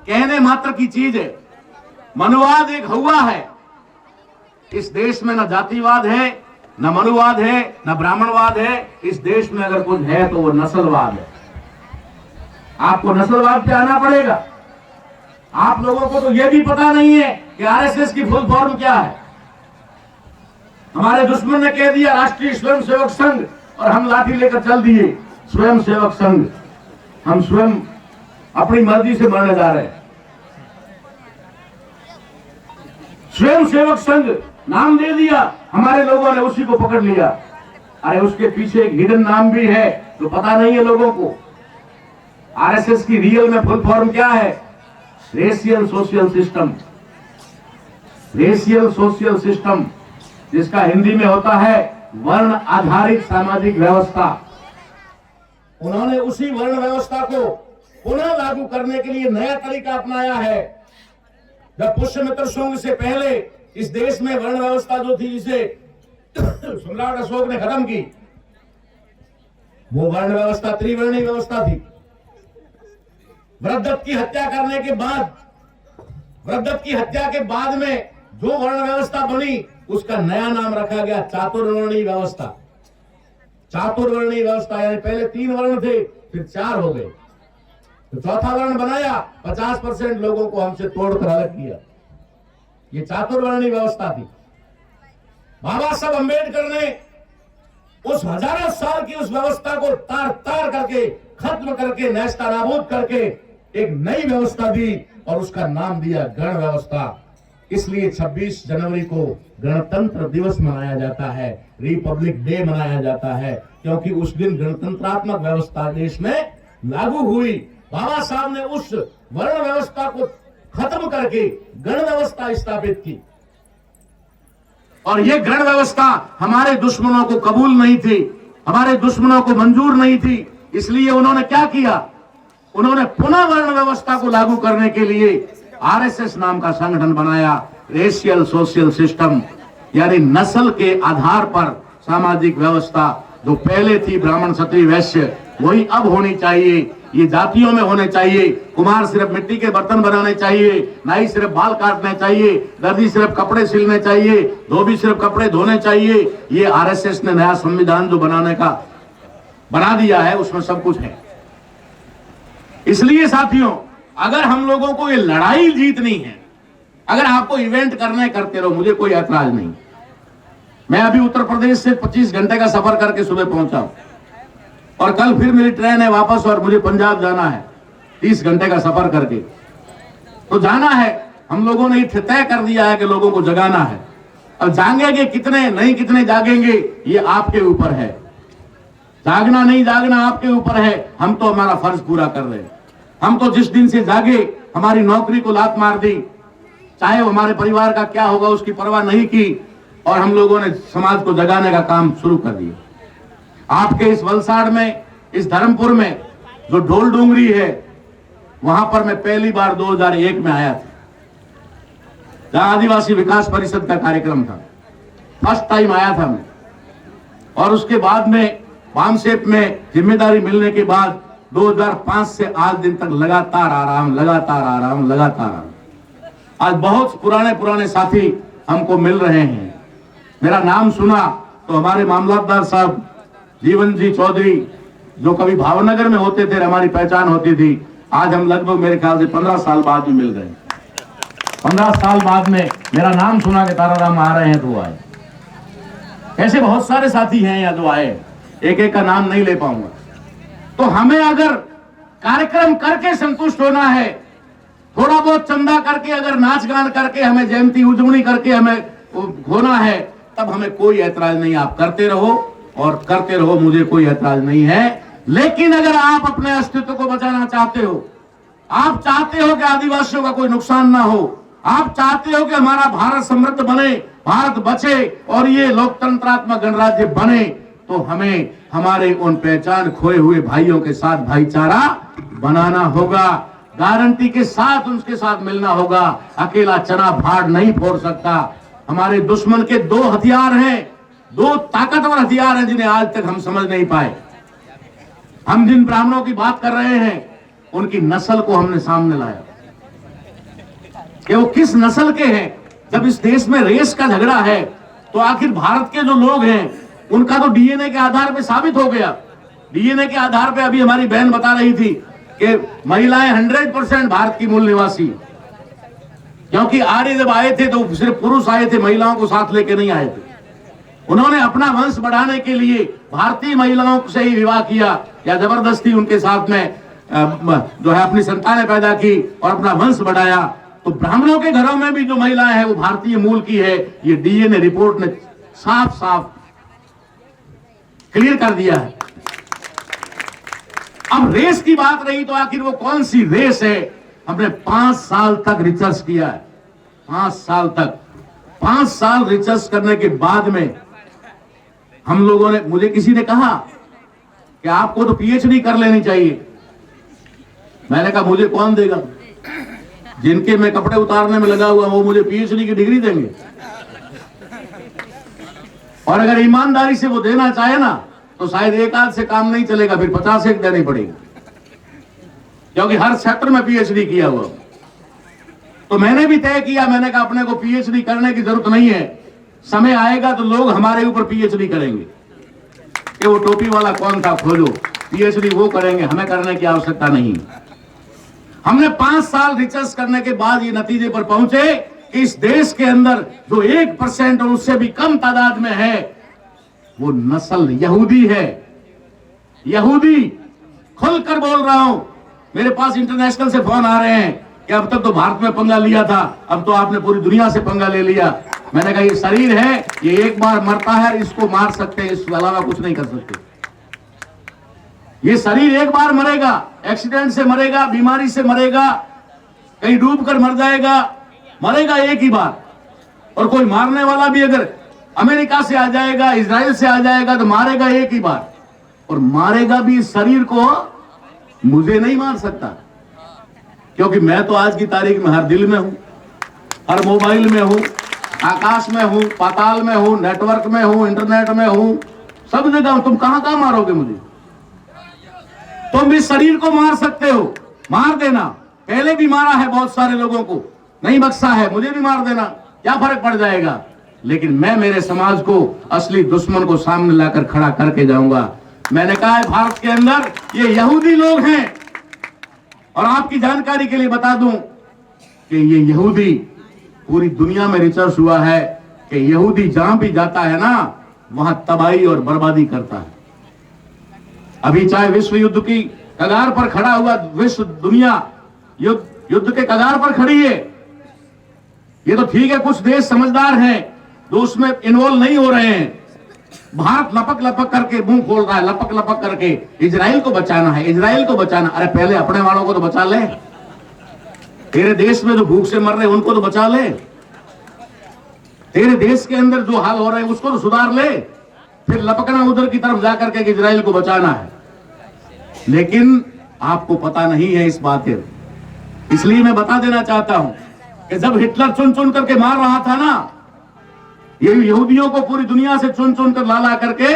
कहने मात्र की चीज है, मनुवाद एक हवा है। इस देश में न जातिवाद है, न मनुवाद है, न ब्राह्मणवाद है। इस देश में अगर कुछ है तो वो नस्लवाद है। आपको नस्लवाद पे आना पड़ेगा। आप लोगों को तो यह भी पता नहीं है कि आरएसएस की फुल फॉर्म क्या है। हमारे दुश्मन ने कह दिया राष्ट्रीय स्वयंसेवक संघ और हम लाठी लेकर चल दिए स्वयंसेवक संघ। हम स्वयं अपनी मर्जी से मरने जा रहे हैं। स्वयंसेवक संघ नाम दे दिया, हमारे लोगों ने उसी को पकड़ लिया। अरे उसके पीछे एक हिडन नाम भी है तो पता नहीं है लोगों को। आरएसएस की रियल में फुल फॉर्म क्या है? Racial social system. Racial social system, जिसका हिंदी में होता है वर्ण आधारित सामाजिक व्यवस्था। उन्होंने उसी वर्ण व्यवस्था को पुनः लागू करने के लिए नया तरीका अपनाया है। जब पुष्यमित्र शुंग से पहले इस देश में वर्ण व्यवस्था जो थी, जिसे सम्राट अशोक ने खत्म की, वो वर्ण व्यवस्था त्रिवर्णी व्यवस्था थी। वृद्धत्व की हत्या करने के बाद, वृद्धत्व की हत्या के बाद में जो वर्ण व्यवस्था बनी, उसका नया नाम रखा गया चातुर्वर्णी व्यवस्था। चातुर्वर्णी व्यवस्था यानी पहले 3 वर्ण थे, फिर 4 हो गए, तो चौथा वर्ण बनाया। 50% लोगों को हमसे तोड़कर अलग किया। ये चातुर्वर्णी व्यवस्था थी। बाबा साहब अंबेडकर ने उस हजारों साल की उस व्यवस्था को तार तार करके, खत्म करके, नेस्तनाबूद करके एक नई व्यवस्था दी और उसका नाम दिया गण व्यवस्था। इसलिए 26 जनवरी को गणतंत्र दिवस मनाया जाता है, रिपब्लिक डे मनाया जाता है, क्योंकि उस दिन गणतंत्रात्मक व्यवस्था देश में लागू हुई। बाबा साहब ने उस वर्ण व्यवस्था को खत्म करके गण व्यवस्था स्थापित की। और यह गण व्यवस्था हमारे दुश्मनों को कबूल नहीं थी, हमारे दुश्मनों को मंजूर नहीं थी। इसलिए उन्होंने क्या किया? उन्होंने पुनः वर्ण व्यवस्था को लागू करने के लिए आरएसएस नाम का संगठन बनाया, रेशियल सोशल सिस्टम, यानी नस्ल के आधार पर सामाजिक व्यवस्था। जो पहले थी ब्राह्मण क्षत्रिय वैश्य, वही अब होनी चाहिए। ये जातियों में होने चाहिए। कुम्हार सिर्फ मिट्टी के बर्तन बनाने चाहिए, नाई सिर्फ बाल काटने चाहिए, दर्जी सिर्फ कपड़े सिलने चाहिए, धोबी सिर्फ कपड़े धोने चाहिए। ये आरएसएस ने नया संविधान जो बनाने का बना दिया है, उसमें सब कुछ है। इसलिए साथियों, अगर हम लोगों को ये लड़ाई जीतनी है, अगर आपको इवेंट करने करते रहो, मुझे कोई ऐतराज नहीं। मैं अभी उत्तर प्रदेश से 25 घंटे का सफर करके सुबह पहुंचा हूं और कल फिर मेरी ट्रेन है वापस और मुझे पंजाब जाना है 30 घंटे का सफर करके। तो जाना है, हम लोगों ने तय कर दिया है कि लोगों को जगाना है। अब जागेंगे कितने, नहीं कितने जागेंगे, ये आपके ऊपर है। जागना नहीं जागना आपके ऊपर है। हम तो हमारा फर्ज पूरा कर रहे हैं। हम तो जिस दिन से जागे, हमारी नौकरी को लात मार दी, चाहे वो हमारे परिवार का क्या होगा उसकी परवाह नहीं की, और हम लोगों ने समाज को जगाने का काम शुरू कर दिया। आपके इस वलसाड़ में, इस धर्मपुर में जो ढोल डूंगरी है, वहां पर मैं पहली बार 2001 में आया था, जहां आदिवासी विकास परिषद का कार्यक्रम था। फर्स्ट टाइम आया था मैं। और उसके बाद में वामशेप में जिम्मेदारी मिलने के बाद 2005 से आज दिन तक लगातार आ रहा हूं, लगातार आ रहा हूं, लगातार आ रहा हूं। आज बहुत पुराने साथी हमको मिल रहे हैं। मेरा नाम सुना तो हमारे मामलतदार साहब जीवन जी चौधरी, जो कभी भावनगर में होते थे, हमारी पहचान होती थी, आज हम लगभग मेरे ख्याल से 15 साल बाद में मिल गए। 15 साल बाद में मेरा नाम सुना कि ताराराम आ रहे हैं तो आए। ऐसे बहुत सारे साथी हैं यहाँ जो आए, एक एक का नाम नहीं ले पाऊंगा। तो हमें अगर कार्यक्रम करके संतुष्ट होना है, थोड़ा बहुत चंदा करके, अगर नाच गान करके, हमें जयंती उजवनी करके हमें होना है, तब हमें कोई ऐतराज नहीं। आप करते रहो और करते रहो, मुझे कोई ऐतराज नहीं है। लेकिन अगर आप अपने अस्तित्व को बचाना चाहते हो, आप चाहते हो कि आदिवासियों का कोई नुकसान ना हो, आप चाहते हो कि हमारा भारत समृद्ध बने, भारत बचे और ये लोकतंत्रात्मक गणराज्य बने, तो हमें हमारे उन पहचान खोए हुए भाइयों के साथ भाईचारा बनाना होगा। गारंटी के साथ उनके साथ मिलना होगा। अकेला चना भाड़ नहीं फोड़ सकता। हमारे दुश्मन के 2 हथियार हैं, 2 ताकतवर हथियार हैं, जिन्हें आज तक हम समझ नहीं पाए। हम जिन ब्राह्मणों की बात कर रहे हैं, उनकी नस्ल को हमने सामने लाया कि वो किस नस्ल के हैं। जब इस देश में रेस का झगड़ा है, तो आखिर भारत के जो लोग हैं, उनका तो डीएनए के आधार पे साबित हो गया। डीएनए के आधार पे अभी हमारी बहन बता रही थी कि महिलाएं 100% भारत की मूल निवासी, क्योंकि आर्य जब आए थे तो सिर्फ पुरुष आए थे, महिलाओं को साथ लेके नहीं आए थे। उन्होंने अपना वंश बढ़ाने के लिए भारतीय महिलाओं से ही विवाह किया या जबरदस्ती उनके साथ में जो है अपनी संतानें पैदा की और अपना वंश बढ़ाया। तो ब्राह्मणों के घरों में भी जो महिलाएं हैं वो भारतीय मूल की है। ये डीएनए रिपोर्ट ने साफ साफ क्लियर कर दिया है। अब रेस की बात रही तो आखिर वो कौन सी रेस है? हमने 5 साल तक रिसर्च किया है। 5 साल तक, 5 साल रिसर्च करने के बाद में हम लोगों ने, मुझे किसी ने कहा कि आपको तो पीएचडी कर लेनी चाहिए। मैंने कहा मुझे कौन देगा? जिनके मैं कपड़े उतारने में लगा हुआ वो मुझे पीएचडी की डिग्री देंगे? और अगर ईमानदारी से वो देना चाहे ना, तो शायद एक आध से काम नहीं चलेगा, फिर 50 एक देनी पड़ेगी, क्योंकि हर सेक्टर में पीएचडी किया हुआ। तो मैंने भी तय किया, मैंने कहा अपने को पीएचडी करने की जरूरत नहीं है। समय आएगा तो लोग हमारे ऊपर पीएचडी करेंगे कि वो टोपी वाला कौन था, खोजो। पीएचडी वो करेंगे, हमें करने की आवश्यकता नहीं। हमने 5 साल रिसर्च करने के बाद ये नतीजे पर पहुंचे कि इस देश के अंदर जो 1% और उससे भी कम तादाद में है, वो नस्ल यहूदी है। यहूदी, खुलकर बोल रहा हूं। मेरे पास इंटरनेशनल से फोन आ रहे हैं कि अब तक तो भारत में पंगा लिया था, अब तो आपने पूरी दुनिया से पंगा ले लिया। मैंने कहा ये शरीर है, ये एक बार मरता है, इसको मार सकते हैं, इसके अलावा कुछ नहीं कर सकते। ये शरीर एक बार मरेगा, एक्सीडेंट से मरेगा, बीमारी से मरेगा, कहीं डूब कर मर जाएगा, मरेगा एक ही बार। और कोई मारने वाला भी अगर अमेरिका से आ जाएगा, इजराइल से आ जाएगा, तो मारेगा एक ही बार। और मारेगा भी इस शरीर को, मुझे नहीं मार सकता, क्योंकि मैं तो आज की तारीख में हर दिल में हूं, हर मोबाइल में हूं, आकाश में हूं, पाताल में हूं, नेटवर्क में हूं, इंटरनेट में हूं, सब जगह हूं। तुम कहां मारोगे मुझे? तुम इस शरीर को मार सकते हो, मार देना। पहले भी मारा है बहुत सारे लोगों को, नहीं बख्शा है, मुझे भी मार देना, क्या फर्क पड़ जाएगा? लेकिन मैं मेरे समाज को, असली दुश्मन को सामने लाकर खड़ा करके जाऊंगा। मैंने कहा है भारत के अंदर ये यहूदी लोग हैं। और आपकी जानकारी के लिए बता दूं कि ये यहूदी, पूरी दुनिया में रिसर्च हुआ है कि यहूदी जहां भी जाता है ना, वहां तबाही और बर्बादी करता है। अभी चाहे विश्व युद्ध की कगार पर खड़ा हुआ विश्व दुनिया युद्ध के कगार पर खड़ी है। ये तो ठीक है, कुछ देश समझदार हैं जो उसमें इन्वॉल्व नहीं हो रहे हैं। भारत लपक लपक करके मुंह खोल रहा है, लपक लपक करके इजराइल को बचाना है, इजराइल को बचाना। अरे पहले अपने वालों को तो बचा ले। तेरे देश में जो भूख से मर रहे हैं उनको तो बचा ले। तेरे देश के अंदर जो हाल हो रहा है उसको तो सुधार ले, फिर लपकना उधर की तरफ जाकर के इजराइल को बचाना है। लेकिन आपको पता नहीं है इस बात के, इसलिए मैं बता देना चाहता हूं कि जब हिटलर चुन चुन करके मार रहा था ना, ये यहूदियों को पूरी दुनिया से चुन चुन कर ला करके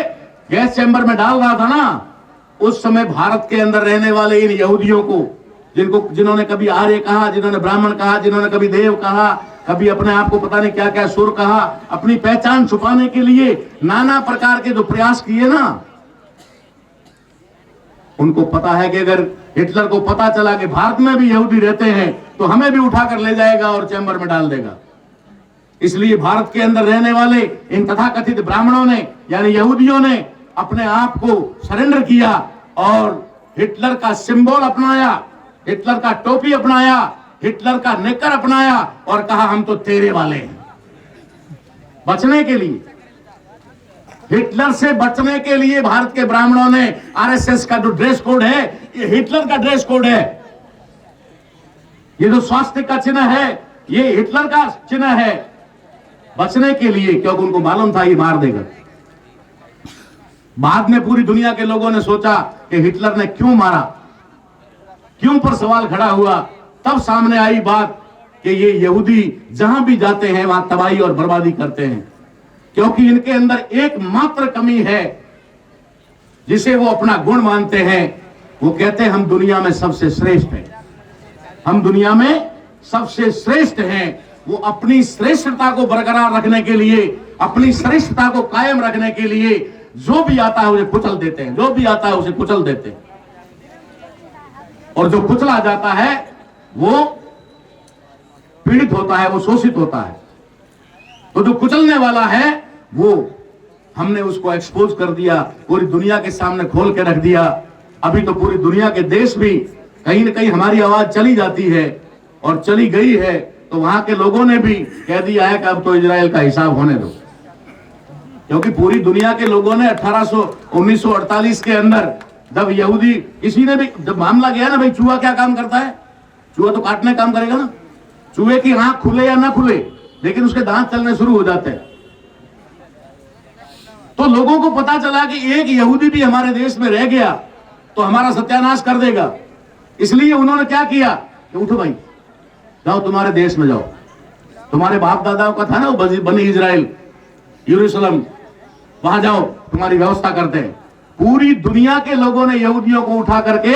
गैस चैम्बर में डाल रहा था ना, उस समय भारत के अंदर रहने वाले इन यहूदियों को, जिन्होंने कभी आर्य कहा, जिन्होंने ब्राह्मण कहा, जिन्होंने कभी देव कहा, कभी अपने आप को पता नहीं क्या क्या सुर कहा, अपनी पहचान छुपाने के लिए नाना प्रकार के जो प्रयास किए ना, उनको पता है कि अगर हिटलर को पता चला कि भारत में भी यहूदी रहते हैं तो हमें भी उठाकर ले जाएगा और चैम्बर में डाल देगा। इसलिए भारत के अंदर रहने वाले इन तथाकथित ब्राह्मणों ने यानी यहूदियों ने अपने आप को सरेंडर किया और हिटलर का सिंबल अपनाया, हिटलर का टोपी अपनाया, हिटलर का नेकर अपनाया और कहा हम तो तेरे वाले हैं। बचने के लिए, हिटलर से बचने के लिए भारत के ब्राह्मणों ने आरएसएस का जो ड्रेस कोड है ये हिटलर का ड्रेस कोड है। ये जो स्वास्थ्य का चिन्ह है ये हिटलर का चिन्ह है। बचने के लिए, क्योंकि उनको मालूम था ये मार देगा। बाद में पूरी दुनिया के लोगों ने सोचा कि हिटलर ने क्यों मारा, क्यों पर सवाल खड़ा हुआ। तब सामने आई बात कि ये यहूदी जहां भी जाते हैं वहां तबाही और बर्बादी करते हैं, क्योंकि इनके अंदर एकमात्र कमी है जिसे वो अपना गुण मानते हैं। वो कहते हैं हम दुनिया में सबसे श्रेष्ठ हैं, हम दुनिया में सबसे श्रेष्ठ हैं। वो अपनी श्रेष्ठता को बरकरार रखने के लिए, अपनी श्रेष्ठता को कायम रखने के लिए जो भी आता है उसे कुचल देते हैं, जो भी आता है उसे कुचल देते हैं। और जो कुचला जाता है वो पीड़ित होता है, वो शोषित होता है। तो जो कुचलने वाला है वो हमने उसको एक्सपोज कर दिया, पूरी दुनिया के सामने खोल के रख दिया। अभी तो पूरी दुनिया के देश भी कहीं ना कहीं हमारी आवाज चली जाती है और चली गई है, तो वहां के लोगों ने भी कह दिया है कि अब तो इजराइल का हिसाब होने दो। क्योंकि पूरी दुनिया के लोगों ने 1948 के अंदर जब यहूदी, किसी ने भी जब मामला गया ना, भाई चूहा क्या काम करता है, चूहा तो काटने काम करेगा ना। चूहे की आंख खुले या ना खुले लेकिन उसके दांत चलने शुरू हो जाते हैं। तो लोगों को पता चला कि एक यहूदी भी हमारे देश में रह गया तो हमारा सत्यानाश कर देगा। इसलिए उन्होंने क्या किया कि उठो भाई, जाओ तुम्हारे देश में जाओ, तुम्हारे बाप दादाओं का था ना वो बनी इजराइल, यरूशलेम, वहां जाओ, तुम्हारी व्यवस्था करते हैं। पूरी दुनिया के लोगों ने यहूदियों को उठा करके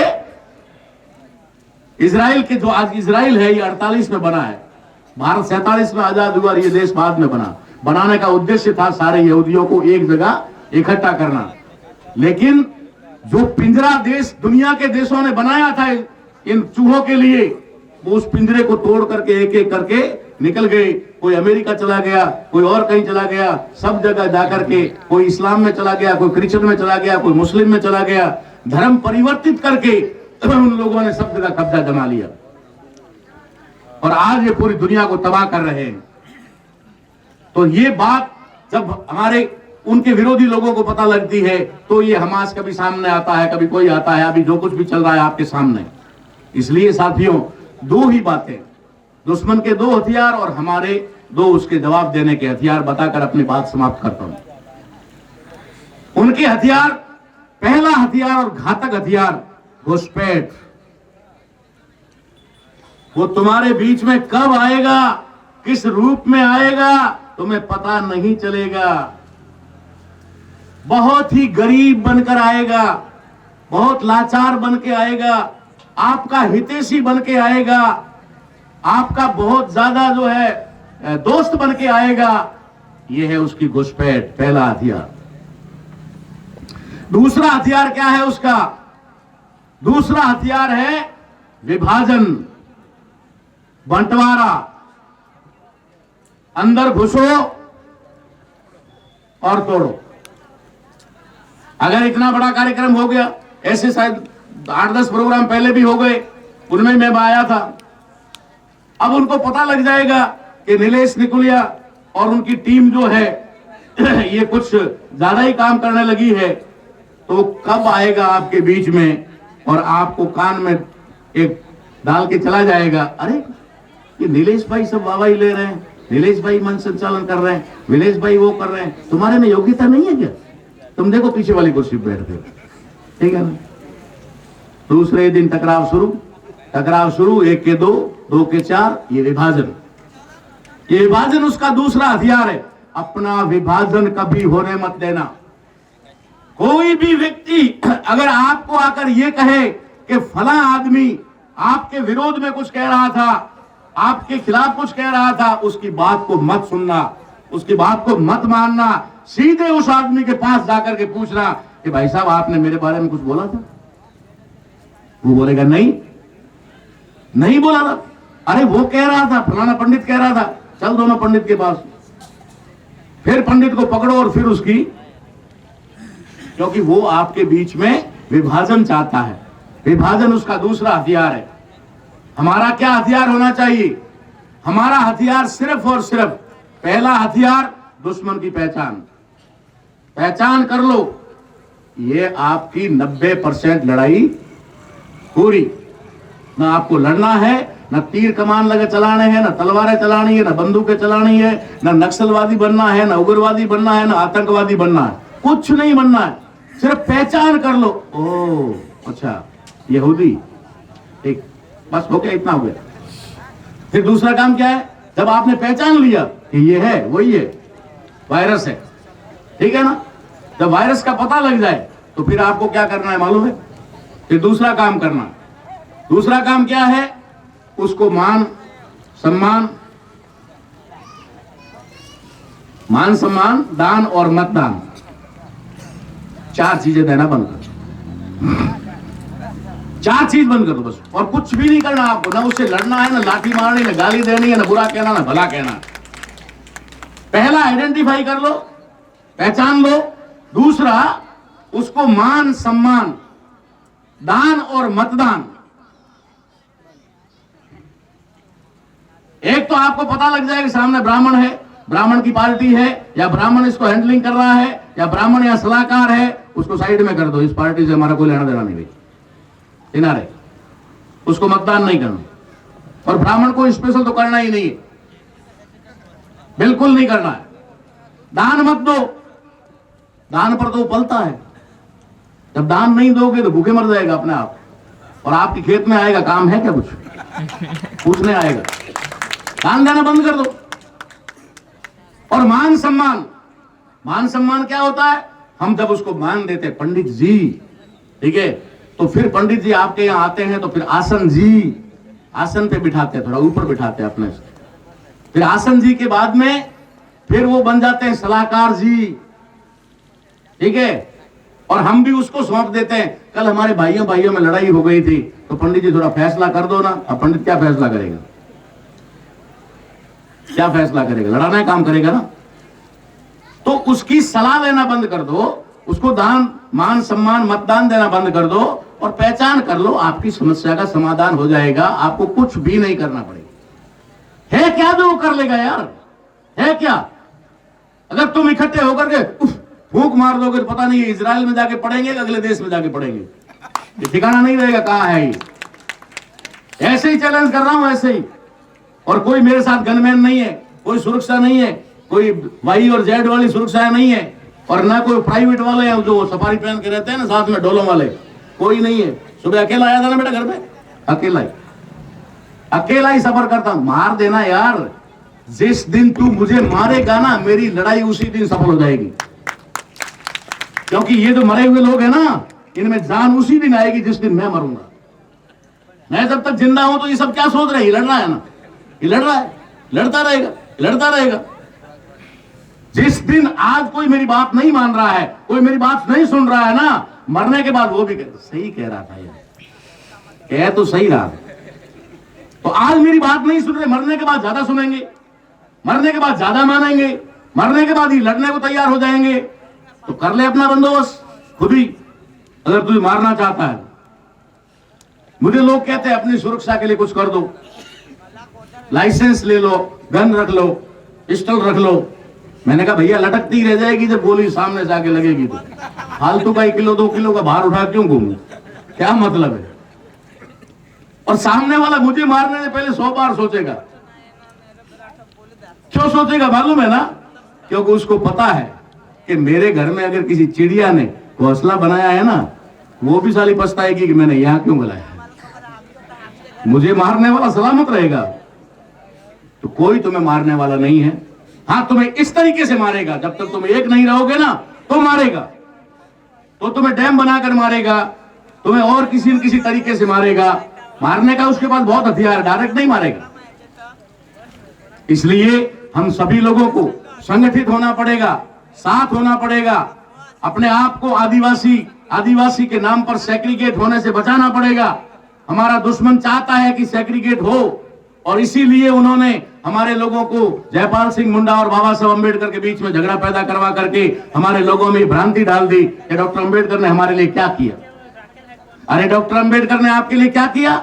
इजराइल के, जो आज इजराइल है ये 48 में बना है, भारत 47 में आजाद हुआ, ये देश बाद में बना। बनाने का उद्देश्य था सारे यहूदियों को एक जगह इकट्ठा करना। लेकिन जो पिंजरा देश दुनिया के देशों ने बनाया था इन चूहों के लिए, वो उस पिंजरे को तोड़ करके एक एक करके निकल गए। कोई अमेरिका चला गया, कोई और कहीं चला गया, सब जगह जाकर के कोई इस्लाम में चला गया, कोई क्रिश्चियन में चला गया, कोई मुस्लिम में चला गया। धर्म परिवर्तित करके उन लोगों ने सब जगह कब्जा जमा लिया और आज ये पूरी दुनिया को तबाह कर रहे हैं। तो ये बात जब हमारे उनके विरोधी लोगों को पता लगती है तो ये हमास कभी सामने आता है, कभी कोई आता है। अभी जो कुछ भी चल रहा है आपके सामने। इसलिए साथियों, दो ही बातें, दुश्मन के दो हथियार और हमारे दो उसके जवाब देने के हथियार बताकर अपनी बात समाप्त करता हूं। उनके हथियार, पहला हथियार और घातक हथियार घुसपैठ। वो तुम्हारे बीच में कब आएगा, किस रूप में आएगा, तुम्हें पता नहीं चलेगा। बहुत ही गरीब बनकर आएगा, बहुत लाचार बन के आएगा, आपका हितैषी बन के आएगा, आपका बहुत ज्यादा जो है दोस्त बन के आएगा। यह है उसकी घुसपैठ, पहला हथियार। दूसरा हथियार क्या है उसका? दूसरा हथियार है विभाजन, बंटवारा। अंदर घुसो और तोड़ो। अगर इतना बड़ा कार्यक्रम हो गया ऐसे शायद 8-10 प्रोग्राम पहले भी हो गए, उनमें मैं आया था। अब उनको पता लग जाएगा कि नीलेश निकुलिया और उनकी टीम जो है ये कुछ ज्यादा ही काम करने लगी है, तो कब आएगा आपके बीच में और आपको कान में एक डाल के चला जाएगा, अरे ये नीलेश भाई सब वाहवाही ले रहे हैं, नीलेश भाई मन संचालन कर रहे हैं, नीलेश भाई वो कर रहे हैं, तुम्हारे में योग्यता नहीं है क्या? तुम देखो पीछे वाली कुर्सी पर बैठते हो, ठीक है ना। दूसरे दिन टकराव शुरू, 1 के 2, 2 के 4, ये विभाजन उसका दूसरा हथियार है। अपना विभाजन कभी होने मत देना। कोई भी व्यक्ति अगर आपको आकर ये कहे कि फला आदमी आपके विरोध में कुछ कह रहा था, आपके खिलाफ कुछ कह रहा था, उसकी बात को मत सुनना, उसकी बात को मत मानना। सीधे उस आदमी के पास जाकर के पूछना कि भाई साहब आपने मेरे बारे में कुछ बोला था? वो बोलेगा नहीं बोला था। अरे वो कह रहा था, फलाना पंडित कह रहा था, चल दोनों पंडित के पास। फिर पंडित को पकड़ो और फिर उसकी, क्योंकि वो आपके बीच में विभाजन चाहता है। विभाजन उसका दूसरा हथियार है। हमारा क्या हथियार होना चाहिए? हमारा हथियार सिर्फ और सिर्फ, पहला हथियार दुश्मन की पहचान कर लो। ये आपकी 90% लड़ाई पूरी। ना आपको लड़ना है, न तीर कमान लगे चलाने हैं, न तलवारें चलानी है, न बंदूकें चलानी है, न नक्सलवादी बनना है, न उग्रवादी बनना है, न आतंकवादी बनना है, कुछ नहीं बनना है। सिर्फ पहचान कर लो, ओ अच्छा यहूदी, ठीक, बस हो गया, इतना हो गया। फिर दूसरा काम क्या है? जब आपने पहचान लिया कि ये है, वही है, वायरस है, ठीक है ना। जब वायरस का पता लग जाए तो फिर आपको क्या करना है मालूम है? फिर दूसरा काम करना। दूसरा काम क्या है? उसको मान सम्मान, दान और मतदान, 4 चीजें देना बंद कर दो। 4 चीज बंद कर दो बस, और कुछ भी नहीं करना आपको। ना उससे लड़ना है, ना लाठी मारनी, ना गाली देनी है, ना बुरा कहना, ना भला कहना। पहला आइडेंटिफाई कर लो, पहचान लो। दूसरा, उसको मान सम्मान, दान और मतदान। एक तो आपको पता लग जाएगा कि सामने ब्राह्मण है, ब्राह्मण की पार्टी है, या ब्राह्मण इसको हैंडलिंग कर रहा है, या ब्राह्मण या सलाहकार है, उसको साइड में कर दो। इस पार्टी से हमारा कोई लेना देना नहीं भाई, किनारे। उसको मतदान नहीं करना, और ब्राह्मण को स्पेशल तो करना ही नहीं है, बिल्कुल नहीं करना है। दान मत दो, दान पर तो पलता है। जब दान नहीं दोगे तो भूखे मर जाएगा अपने आप, और आपके खेत में आएगा, काम है क्या कुछ? पूछने आएगा। दान देना बंद कर दो। और मान सम्मान क्या होता है? हम जब उसको मान देते पंडित जी, ठीक है, तो फिर पंडित जी आपके यहां आते हैं तो फिर आसन पे बिठाते हैं, थोड़ा ऊपर बिठाते हैं अपने से। फिर आसन जी के बाद में फिर वो बन जाते हैं सलाहकार जी, ठीक है। और हम भी उसको सौंप देते हैं। कल हमारे भाइयों में लड़ाई हो गई थी, तो पंडित जी थोड़ा फैसला कर दो ना। अब पंडित क्या फैसला करेगा? क्या फैसला करेगा? लड़ाना है, काम करेगा ना। तो उसकी सलाह लेना बंद कर दो, उसको दान मान सम्मान मतदान देना बंद कर दो, और पहचान कर लो, आपकी समस्या का समाधान हो जाएगा। आपको कुछ भी नहीं करना पड़ेगा। है क्या जो वो कर लेगा यार? है क्या? अगर तुम इकट्ठे होकर के फूंक मार दोगे तो पता नहीं इजराइल में जाके पढ़ेंगे, अगले देश में जाके पढ़ेंगे, ये ठिकाना नहीं रहेगा कहां है ये। ऐसे ही चैलेंज कर रहा हूं, ऐसे ही। और कोई मेरे साथ गनमैन नहीं है, कोई सुरक्षा नहीं है, कोई वाई और जेड वाली सुरक्षा नहीं है, और ना कोई प्राइवेट वाले हैं जो सफारी पहन के रहते हैं ना साथ में डोलों वाले, कोई नहीं है। सुबह अकेला आया था ना बेटा घर पे, अकेला ही सफर करता हूं। मार देना यार, जिस दिन तू मुझे मारेगा ना, मेरी लड़ाई उसी दिन सफल हो जाएगी। क्योंकि ये जो मरे हुए लोग हैं ना, इनमें जान उसी दिन आएगी जिस दिन मैं मरूंगा। मैं जब तक जिंदा हूं तो ये सब क्या सोच रहे हैं? लड़ रहा है ना, ये लड़ रहा है, लड़ता रहेगा। जिस दिन आज कोई मेरी बात नहीं मान रहा है, कोई मेरी बात नहीं सुन रहा है ना, मरने के बाद वो भी सही कह रहा था यार, कह तो सही रहा। तो आज मेरी बात नहीं सुन रहे, मरने के बाद ज्यादा सुनेंगे, मरने के बाद ज्यादा मानेंगे, मरने के बाद ही लड़ने को तैयार हो जाएंगे। तो कर ले अपना बंदोबस्त खुद ही, अगर तुझे मारना चाहता है। मुझे लोग कहते हैं अपनी सुरक्षा के लिए कुछ कर दो, लाइसेंस ले लो, गन रख लो, पिस्टल रख लो। मैंने कहा भैया लटकती रह जाएगी जब गोली सामने से आके लगेगी तो। फालतू का 1 किलो 2 किलो का भार उठा क्यों घूमूं, क्या मतलब है? और सामने वाला मुझे मारने से पहले 100 बार सोचेगा। क्यों सोचेगा मालूम है ना? क्योंकि उसको पता है कि मेरे घर में अगर किसी चिड़िया ने घोंसला बनाया है ना, वो भी साली पछताएगी कि मैंने यहां क्यों बनाया। मुझे मारने वाला सलामत रहेगा, तो कोई तुम्हें मारने वाला नहीं है। हाँ, तुम्हें इस तरीके से मारेगा, जब तक तुम एक नहीं रहोगे ना तो मारेगा। तो तुम्हें डैम बनाकर मारेगा, तुम्हें और किसी न किसी तरीके से मारेगा। मारने का उसके पास बहुत हथियार, डायरेक्ट नहीं मारेगा। इसलिए हम सभी लोगों को संगठित होना पड़ेगा, साथ होना पड़ेगा। अपने आप को आदिवासी के नाम पर सेग्रीगेट होने से बचाना पड़ेगा। हमारा दुश्मन चाहता है कि सेग्रीगेट हो, और इसीलिए उन्होंने हमारे लोगों को जयपाल सिंह मुंडा और बाबा साहब अम्बेडकर के बीच में झगड़ा पैदा करवा करके हमारे लोगों में भ्रांति डाल दी कि डॉक्टर अम्बेडकर ने हमारे लिए क्या किया। अरे डॉक्टर अम्बेडकर ने आपके लिए क्या किया?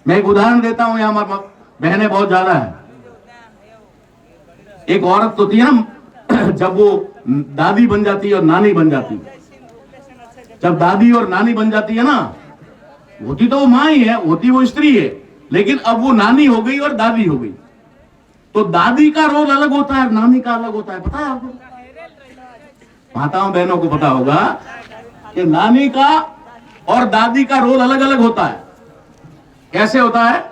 मैं एक उदाहरण देता हूं, यहां हमारी बहनें बहुत ज्यादा है। एक औरत होती है ना, जब वो दादी बन जाती है और नानी बन जाती है, जब दादी और नानी बन जाती है ना, होती तो वो मां ही है, होती वो स्त्री है, लेकिन अब वो नानी हो गई और दादी हो गई। तो दादी का रोल अलग होता है, नानी का अलग होता है। पता है आपको? माताओं बहनों को पता होगा कि नानी का और दादी का रोल अलग अलग होता है। कैसे होता है?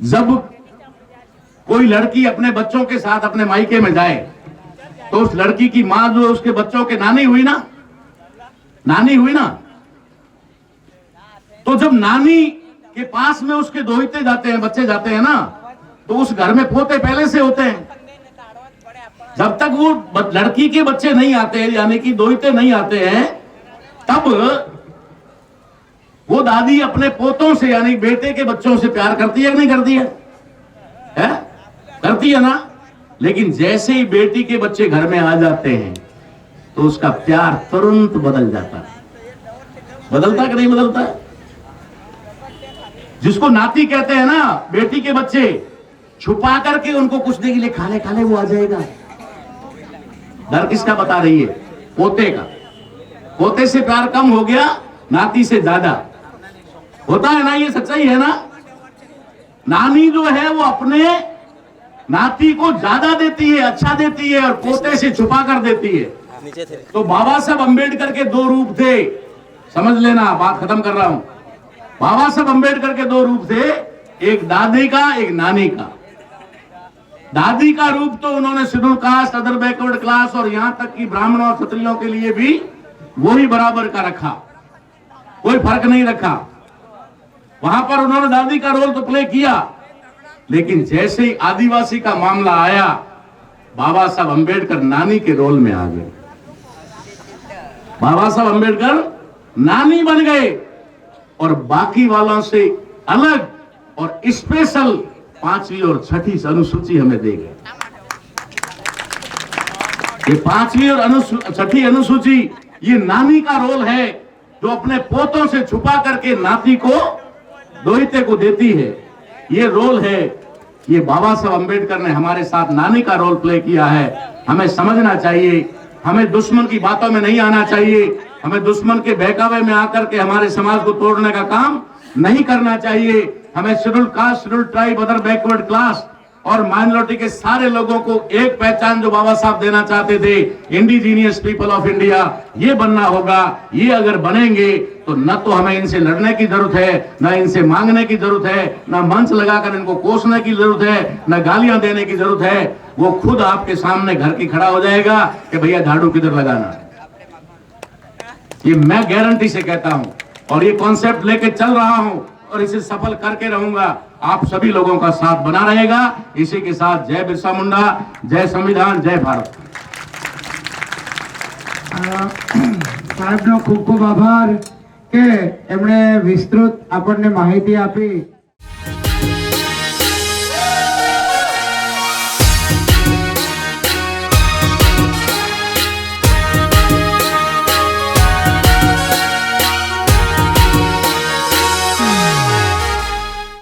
जब कोई लड़की अपने बच्चों के साथ अपने मायके में जाए, तो उस लड़की की मां जो उसके बच्चों के नानी हुई ना, तो जब नानी के पास में उसके दोहिते जाते हैं, बच्चे जाते हैं ना, तो उस घर में पोते पहले से होते हैं। जब तक वो लड़की के बच्चे नहीं आते हैं, यानी कि दोहिते नहीं आते हैं, तब वो दादी अपने पोतों से यानी बेटे के बच्चों से प्यार करती है कि नहीं करती है? करती है ना। लेकिन जैसे ही बेटी के बच्चे घर में आ जाते हैं तो उसका प्यार तुरंत बदल जाता है। बदलता कि नहीं बदलता? जिसको नाती कहते हैं ना, बेटी के बच्चे छुपा करके उनको कुछ देर के लिए खा ले वो आ जाएगा। डर किसका बता रही है? पोते का। पोते से प्यार कम हो गया, नाती से ज्यादा होता है ना। ये सच्चाई है ना। नानी जो है वो अपने नाती को ज्यादा देती है, अच्छा देती है, और पोते से छुपा कर देती है। तो बाबा साहब अम्बेडकर के 2 रूप थे, समझ लेना, बात खत्म कर रहा हूं। बाबा साहब अम्बेडकर के 2 रूप थे, एक दादी का, एक नानी का। दादी का रूप तो उन्होंने schedule caste, other backward class और यहां तक कि ब्राह्मणों और क्षत्रियों के लिए भी वही बराबर का रखा, कोई फर्क नहीं रखा। वहां पर उन्होंने दादी का रोल तो प्ले किया, लेकिन जैसे ही आदिवासी का मामला आया, बाबा साहब अम्बेडकर नानी के रोल में आ गए। बाबा साहब अम्बेडकर नानी बन गए और बाकी वालों से अलग और स्पेशल 5वीं और 6ठी अनुसूची हमें दे गए। ये 5वीं और 6ठी अनुसूची ये नानी का रोल है, जो अपने पोतों से छुपा करके नाती को, दोहिते को देती है। ये रोल है, ये बाबा साहब अम्बेडकर ने हमारे साथ नानी का रोल प्ले किया है। हमें समझना चाहिए, हमें दुश्मन की बातों में नहीं आना चाहिए, हमें दुश्मन के बहकावे में आकर के हमारे समाज को तोड़ने का काम नहीं करना चाहिए। हमें schedule caste, schedule tribe, other backward class और माइनॉरिटी के सारे लोगों को एक पहचान जो बाबा साहब देना चाहते थे, इंडिजीनियस पीपल ऑफ इंडिया, ये बनना होगा। ये अगर बनेंगे तो न तो हमें इनसे लड़ने की जरूरत है, न इनसे मांगने की जरूरत है, न मंच लगाकर इनको कोसने की जरूरत है, न गालियां देने की जरूरत है। वो खुद आपके सामने घर की खड़ा हो जाएगा कि भैया झाड़ू किधर लगाना है। ये मैं गारंटी से कहता हूं, और ये कॉन्सेप्ट लेके चल रहा हूं और इसे सफल करके रहूंगा। आप सभी लोगों का साथ बना रहेगा। इसी के साथ जय बिरसा मुंडा, जय संविधान, जय भारत। साहेबનો ખૂબ ખૂબ આભાર કે એમણે વિસ્તૃત આપણને માહિતી આપી।